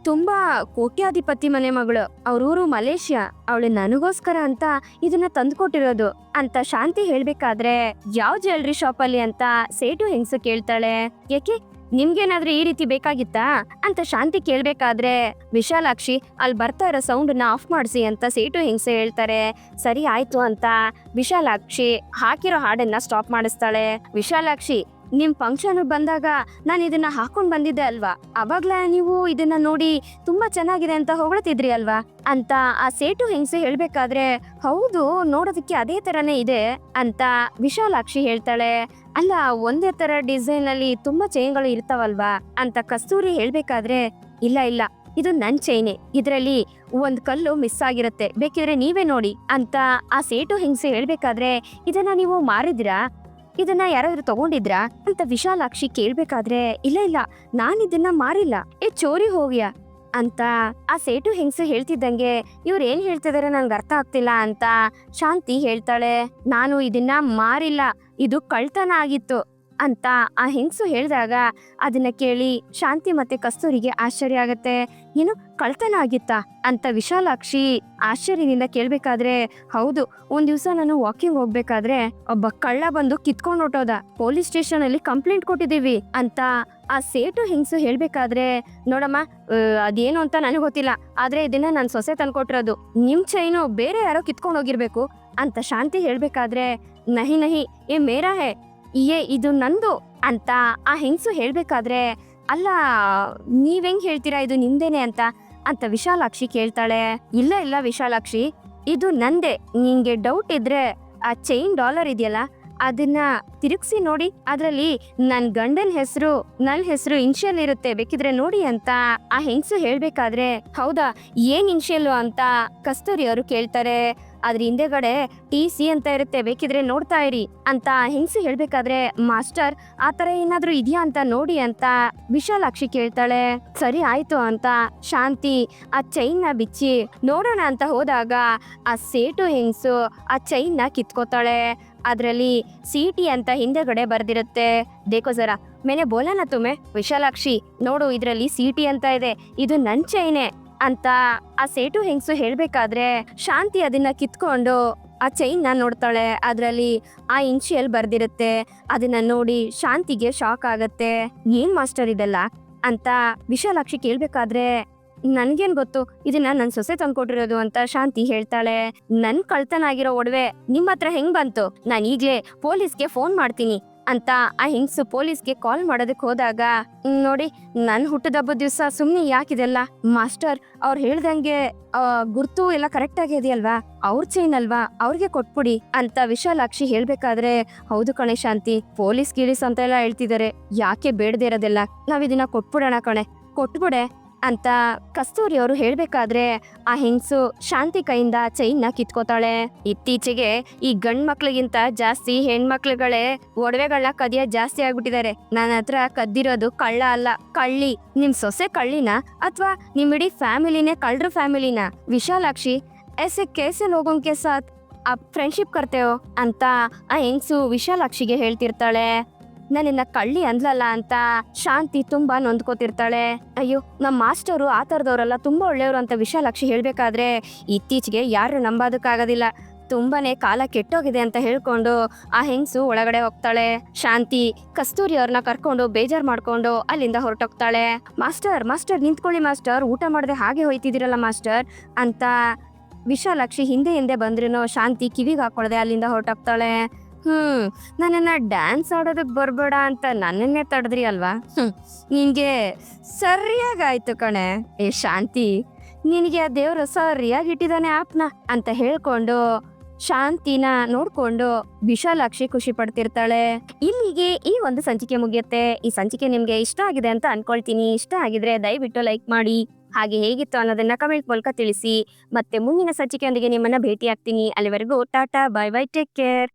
ತುಂಬಾ ಕೋಟ್ಯಾಧಿಪತಿ ಮನೆ ಮಗಳು, ಅವ್ರೂರು ಮಲೇಷ್ಯಾ, ಅವಳು ನನಗೋಸ್ಕರ ಅಂತ ಇದನ್ನ ತಂದ್ಕೊಟ್ಟಿರೋದು ಅಂತ ಶಾಂತಿ ಹೇಳ್ಬೇಕಾದ್ರೆ, ಯಾವ ಜ್ಯುವೆಲ್ರಿ ಶಾಪ್ ಅಲ್ಲಿ ಅಂತ ಸೇಟು ಹೆಂಗಸು ಕೇಳ್ತಾಳೆ. ಯಾಕೆ, ನಿಮ್ಗೇನಾದ್ರೂ ಈ ರೀತಿ ಬೇಕಾಗಿತ್ತಾ ಅಂತ ಶಾಂತಿ ಕೇಳ್ಬೇಕಾದ್ರೆ, ವಿಶಾಲಾಕ್ಷಿ ಅಲ್ಲಿ ಬರ್ತಾ ಇರೋ ಸೌಂಡನ್ನ ಆಫ್ ಮಾಡಿಸಿ ಅಂತ ಸೇಟು ಹೆಂಗಸು ಹೇಳ್ತಾರೆ. ಸರಿ ಆಯ್ತು ಅಂತ ವಿಶಾಲಾಕ್ಷಿ ಹಾಕಿರೋ ಹಾಡನ್ನ ಸ್ಟಾಪ್ ಮಾಡಿಸ್ತಾಳೆ. ವಿಶಾಲಾಕ್ಷಿ, ನಿಮ್ ಫಂಕ್ಷನ್ ಬಂದಾಗ ನಾನು ಇದನ್ನ ಹಾಕೊಂಡ್ ಬಂದಿದ್ದೆ ಅಲ್ವಾ, ಅವಾಗ್ಲಾ ನೀವು ಇದನ್ನ ನೋಡಿ ತುಂಬಾ ಚೆನ್ನಾಗಿದೆ ಅಂತ ಹೊಗಳ್ತಿದ್ರಿ ಅಲ್ವಾ ಅಂತ ಆ ಸೇಟು ಹೆಂಗಸು ಹೇಳ್ಬೇಕಾದ್ರೆ, ಹೌದು ನೋಡೋದಕ್ಕೆ ಅದೇ ತರನೇ ಇದೆ ಅಂತ ವಿಶಾಲಾಕ್ಷಿ ಹೇಳ್ತಾಳೆ. ಅಲ್ಲ, ಒಂದೇ ತರ ಡಿಸೈನ್ ಅಲ್ಲಿ ತುಂಬಾ ಚೈನ್ಗಳು ಇರ್ತಾವಲ್ವಾ ಅಂತ ಕಸ್ತೂರಿ ಹೇಳ್ಬೇಕಾದ್ರೆ, ಇಲ್ಲ ಇಲ್ಲ ಇದು ನನ್ ಚೈನೆ, ಇದ್ರಲ್ಲಿ ಒಂದ್ ಕಲ್ಲು ಮಿಸ್ ಆಗಿರುತ್ತೆ, ಬೇಕಿದ್ರೆ ನೀವೇ ನೋಡಿ ಅಂತ ಆ ಸೇಟು ಹೆಂಗ್ಸು ಹೇಳ್ಬೇಕಾದ್ರೆ, ಇದನ್ನ ನೀವು ಮಾರಿದ್ರಾ, ಇದನ್ನ ಯಾರಾದ್ರೂ ತಗೊಂಡಿದ್ರಾ ಅಂತ ವಿಶಾಲಾಕ್ಷಿ ಕೇಳ್ಬೇಕಾದ್ರೆ, ಇಲ್ಲ ಇಲ್ಲ ನಾನ್ ಇದನ್ನ ಮಾರಿಲ್ಲ, ಚೋರಿ ಹೋಗ್ಯಾ ಅಂತ ಆ ಸೇಟು ಹೆಂಗ್ಸು ಹೇಳ್ತಿದ್ದಂಗೆ, ಇವ್ರು ಏನ್ ಹೇಳ್ತಿದಾರೆ ನಂಗೆ ಅರ್ಥ ಆಗ್ತಿಲ್ಲ ಅಂತ ಶಾಂತಿ ಹೇಳ್ತಾಳೆ, ನಾನು ಇದನ್ನ ಮಾರಿಲ್ಲ, ಇದು ಕಳ್ತನ ಆಗಿತ್ತು ಅಂತ ಆ ಹೆಂಗ್ಸು ಹೇಳಿದಾಗ ಅದನ್ನ ಕೇಳಿ ಶಾಂತಿ ಮತ್ತೆ ಕಸ್ತೂರಿಗೆ ಆಶ್ಚರ್ಯ ಆಗತ್ತೆ. ಏನು ಕಳ್ತನ ಆಗಿತ್ತಾ ಅಂತ ವಿಶಾಲಾಕ್ಷಿ ಆಶ್ಚರ್ಯದಿಂದ ಕೇಳ್ಬೇಕಾದ್ರೆ, ಹೌದು, ಒಂದ್ ದಿವ್ಸ ನಾನು ವಾಕಿಂಗ್ ಹೋಗ್ಬೇಕಾದ್ರೆ ಒಬ್ಬ ಕಳ್ಳ ಬಂದು ಕಿತ್ಕೊಂಡ್ ಹೊಟ್ಟೋದ, ಪೊಲೀಸ್ ಸ್ಟೇಷನ್ ಅಲ್ಲಿ ಕಂಪ್ಲೇಂಟ್ ಕೊಟ್ಟಿದೀವಿ ಅಂತ ಆ ಸೇಟು ಹೆಂಗ್ಸು ಹೇಳ್ಬೇಕಾದ್ರೆ, ನೋಡಮ್ಮ ಅದೇನು ಅಂತ ನನಗೆ ಗೊತ್ತಿಲ್ಲ, ಆದ್ರೆ ಇದನ್ನ ನನ್ ಸೊಸೆ ತಂದ್ಕೊಟ್ಟಿರೋದು, ನಿಮ್ ಚೈನು ಬೇರೆ ಯಾರೋ ಕಿತ್ಕೊಂಡ್ ಹೋಗಿರ್ಬೇಕು ಅಂತ ಶಾಂತಿ ಹೇಳ್ಬೇಕಾದ್ರೆ, ನಹಿ ನಹಿ ಏ ಮೇರಾ ಹೇ, ಇದು ನಂದು ಅಂತ ಆ ಹೆಂಗ್ಸು ಹೇಳ್ಬೇಕಾದ್ರೆ, ಅಲ್ಲ ನೀವ್ ಹೆಂಗ್ ಹೇಳ್ತೀರಾ ಇದು ನಿಮ್ದೇನೆ ಅಂತ ಅಂತ ವಿಶಾಲಾಕ್ಷಿ ಕೇಳ್ತಾಳೆ. ಇಲ್ಲ ಇಲ್ಲ ವಿಶಾಲಾಕ್ಷಿ, ಇದು ನಂದೇ, ನಿಂಗೆ ಡೌಟ್ ಇದ್ರೆ ಆ ಚೈನ್ ಡಾಲರ್ ಇದೆಯಲ್ಲ ಅದನ್ನ ತಿರುಗಿಸಿ ನೋಡಿ, ಅದ್ರಲ್ಲಿ ನನ್ ಗಂಡನ್ ಹೆಸರು ನನ್ ಹೆಸರು ಇನ್ಷಿಯಲ್ ಇರುತ್ತೆ, ಬೇಕಿದ್ರೆ ನೋಡಿ ಅಂತ ಆ ಹೆಂಗ್ಸು ಹೇಳ್ಬೇಕಾದ್ರೆ, ಹೌದಾ ಏನ್ ಇನ್ಷಿಯಲ್ ಅಂತ ಕಸ್ತೂರಿ ಅವರು ಕೇಳ್ತಾರೆ. ಅದ್ರ ಹಿಂದೆಗಡೆ TC ಅಂತ ಇರುತ್ತೆ, ಬೇಕಿದ್ರೆ ನೋಡ್ತಾ ಇರಿ ಅಂತ ಹೆಂಗ್ಸು ಹೇಳ್ಬೇಕಾದ್ರೆ, ಮಾಸ್ಟರ್ ಆತರ ಏನಾದ್ರೂ ಇದೆಯಾ ಅಂತ ನೋಡಿ ಅಂತ ವಿಶಾಲಾಕ್ಷಿ ಕೇಳ್ತಾಳೆ. ಸರಿ ಆಯ್ತು ಅಂತ ಶಾಂತಿ ಆ ಚೈನ್ ನ ಬಿಚ್ಚಿ ನೋಡೋಣ ಅಂತ ಹೋದಾಗ ಆ ಸೇಟು ಹೆಂಗ್ಸು ಆ ಚೈನ್ ನ ಕಿತ್ಕೋತಾಳೆ. ಅದ್ರಲ್ಲಿ CT ಅಂತ ಹಿಂದೆಗಡೆ ಬರ್ದಿರುತ್ತೆ. ದೇಖೋ ಜರಾ ಮೇನೆ ಬೋಲನ ತುಮೆ ವಿಶಾಲಾಕ್ಷಿ, ನೋಡು ಇದ್ರಲ್ಲಿ CT ಅಂತ ಇದೆ, ಇದು ನನ್ ಚೈನೆ ಅಂತ ಆ ಸೇಟು ಹೆಂಗ್ಸು ಹೇಳ್ಬೇಕಾದ್ರೆ, ಶಾಂತಿ ಅದನ್ನ ಕಿತ್ಕೊಂಡು ಆ ಚೈನ್ ನ ನೋಡ್ತಾಳೆ. ಅದ್ರಲ್ಲಿ ಆ ಇನ್ಷಿಯಲ್ ಬರ್ದಿರುತ್ತೆ. ಅದನ್ನ ನೋಡಿ ಶಾಂತಿಗೆ ಶಾಕ್ ಆಗತ್ತೆ. ಏನ್ ಮಾಸ್ಟರ್ ಇದೆಲ್ಲ ಅಂತ ವಿಶಾಲಾಕ್ಷಿ ಕೇಳ್ಬೇಕಾದ್ರೆ, ನನ್ಗೇನ್ ಗೊತ್ತು, ಇದನ್ನ ನನ್ ಸೊಸೆ ತಂದ್ಕೊಟ್ಟಿರೋದು ಅಂತ ಶಾಂತಿ ಹೇಳ್ತಾಳೆ. ನನ್ ಕಳ್ತನ ಆಗಿರೋ ಒಡವೆ ನಿಮ್ ಹತ್ರ ಹೆಂಗ್ ಬಂತು, ನಾನ್ ಈಗ್ಲೇ ಪೊಲೀಸ್ಗೆ ಫೋನ್ ಮಾಡ್ತೀನಿ ಅಂತ ಆ ಹೆಂಗ್ಸು ಪೊಲೀಸ್ಗೆ ಕಾಲ್ ಮಾಡೋದಕ್ ಹೋದಾಗ, ನೋಡಿ ನನ್ ಹುಟ್ಟದಬ್ಬದ ದಿವ್ಸ ಸುಮ್ನೆ ಯಾಕಿದೆಲ್ಲ, ಮಾಸ್ಟರ್ ಅವ್ರು ಹೇಳ್ದಂಗೆ ಗುರ್ತು ಎಲ್ಲ ಕರೆಕ್ಟ್ ಆಗಿದೆಯಲ್ವಾ, ಅವ್ರ ಚೈನ್ ಅಲ್ವಾ, ಅವ್ರಿಗೆ ಕೊಟ್ಬಿಡಿ ಅಂತ ವಿಶಾಲಾಕ್ಷಿ ಹೇಳ್ಬೇಕಾದ್ರೆ, ಹೌದು ಕಣೆ ಶಾಂತಿ, ಪೊಲೀಸ್ ಗೀಲೀಸ್ ಅಂತ ಎಲ್ಲ ಹೇಳ್ತಿದಾರೆ, ಯಾಕೆ ಬೇಡದೇ ಇರೋದೆಲ್ಲ, ನಾವ್ ಇದನ್ನ ಕೊಟ್ಬಿಡೋಣ ಕಣೆ, ಕೊಟ್ಬಿಡೆ ಅಂತ ಕಸ್ತೂರಿ ಅವರು ಹೇಳ್ಬೇಕಾದ್ರೆ, ಆ ಹೆಂಗ್ಸು ಶಾಂತಿ ಕೈಯಿಂದ ಚೈನ್ ನ ಕಿತ್ಕೋತಾಳೆ. ಇತ್ತೀಚೆಗೆ ಈ ಗಂಡ್ ಮಕ್ಳಿಗಿಂತ ಜಾಸ್ತಿ ಹೆಣ್ಮಕ್ಳುಗಳೇ ಒಡವೆಗಳನ್ನ ಕದಿಯ ಜಾಸ್ತಿ ಆಗ್ಬಿಟ್ಟಿದ್ದಾರೆ. ನನ್ನ ಹತ್ರ ಕದ್ದಿರೋದು ಕಳ್ಳ ಅಲ್ಲ, ಕಳ್ಳಿ. ನಿಮ್ ಸೊಸೆ ಕಳ್ಳಿನ ಅಥವಾ ನಿಮ್ ಇಡೀ ಫ್ಯಾಮಿಲಿನೇ ಕಳ್ರ ಫ್ಯಾಮಿಲಿನ? ವಿಶಾಲಾಕ್ಷಿ ऐसे कैसे लोगों के साथ आप ಫ್ರೆಂಡ್ಶಿಪ್ करते हो ಅಂತ ಆ ಹೆಂಗ್ಸು ವಿಶಾಲಾಕ್ಷಿಗೆ ಹೇಳ್ತಿರ್ತಾಳೆ. ನನ್ನನ್ನ ಕಳ್ಳಿ ಅಂದ್ಲಲ್ಲ ಅಂತ ಶಾಂತಿ ತುಂಬಾ ನೊಂದ್ಕೋತಿರ್ತಾಳೆ. ಅಯ್ಯೋ ನಮ್ಮ ಮಾಸ್ಟರು ಆ ಥರದವ್ರಲ್ಲ, ತುಂಬಾ ಒಳ್ಳೆಯವರು ಅಂತ ವಿಶಾಲಾಕ್ಷಿ ಹೇಳ್ಬೇಕಾದ್ರೆ, ಇತ್ತೀಚೆಗೆ ಯಾರು ನಂಬೋದಕ್ಕಾಗೋದಿಲ್ಲ, ತುಂಬಾನೇ ಕಾಲ ಕೆಟ್ಟೋಗಿದೆ ಅಂತ ಹೇಳ್ಕೊಂಡು ಆ ಹೆಂಗ್ಸು ಒಳಗಡೆ ಹೋಗ್ತಾಳೆ. ಶಾಂತಿ ಕಸ್ತೂರಿ ಅವ್ರನ್ನ ಕರ್ಕೊಂಡು ಬೇಜಾರ್ ಮಾಡ್ಕೊಂಡು ಅಲ್ಲಿಂದ ಹೊರಟೋಗ್ತಾಳೆ. ಮಾಸ್ಟರ್ ಮಾಸ್ಟರ್ ನಿಂತ್ಕೊಳ್ಳಿ ಮಾಸ್ಟರ್, ಊಟ ಮಾಡದೆ ಹಾಗೆ ಹೋಯ್ತಿದ್ದೀರಲ್ಲ ಮಾಸ್ಟರ್ ಅಂತ ವಿಶಾಲಾಕ್ಷಿ ಹಿಂದೆ ಹಿಂದೆ ಬಂದ್ರೂ ಶಾಂತಿ ಕಿವಿಗೆ ಹಾಕೊಳ್ದೆ ಅಲ್ಲಿಂದ ಹೊರಟೋಗ್ತಾಳೆ. ನನ್ನನ್ನ ಡ್ಯಾನ್ಸ್ ಆಡೋದಕ್ ಬರ್ಬೇಡ ಅಂತ ನನ್ನನ್ನೇ ತಡೆದ್ರಿ ಅಲ್ವಾ, ನಿನ್ಗೆ ಸರಿಯಾಗಾಯ್ತು ಕಣೆ. ಏ ಶಾಂತಿ, ನಿನಗೆ ಆ ದೇವ್ರು ಸರಿಯಾಗಿ ಇಟ್ಟಿದ್ದಾನೆ ಆಪ್ನ ಅಂತ ಹೇಳ್ಕೊಂಡು ಶಾಂತಿನ ನೋಡ್ಕೊಂಡು ವಿಶಾಲಾಕ್ಷಿ ಖುಷಿ ಪಡ್ತಿರ್ತಾಳೆ. ಇಲ್ಲಿಗೆ ಈ ಒಂದು ಸಂಚಿಕೆ ಮುಗಿಯುತ್ತೆ. ಈ ಸಂಚಿಕೆ ನಿಮ್ಗೆ ಇಷ್ಟ ಆಗಿದೆ ಅಂತ ಅನ್ಕೊಳ್ತೀನಿ. ಇಷ್ಟ ಆಗಿದ್ರೆ ದಯವಿಟ್ಟು ಲೈಕ್ ಮಾಡಿ, ಹಾಗೆ ಹೇಗಿತ್ತು ಅನ್ನೋದನ್ನ ಕಮೆಂಟ್ ಮೂಲಕ ತಿಳಿಸಿ. ಮತ್ತೆ ಮುಂದಿನ ಸಂಚಿಕೆಯೊಂದಿಗೆ ನಿಮ್ಮನ್ನ ಭೇಟಿ ಆಗ್ತೀನಿ. ಅಲ್ಲಿವರೆಗೂ Tata, bye bye, take care.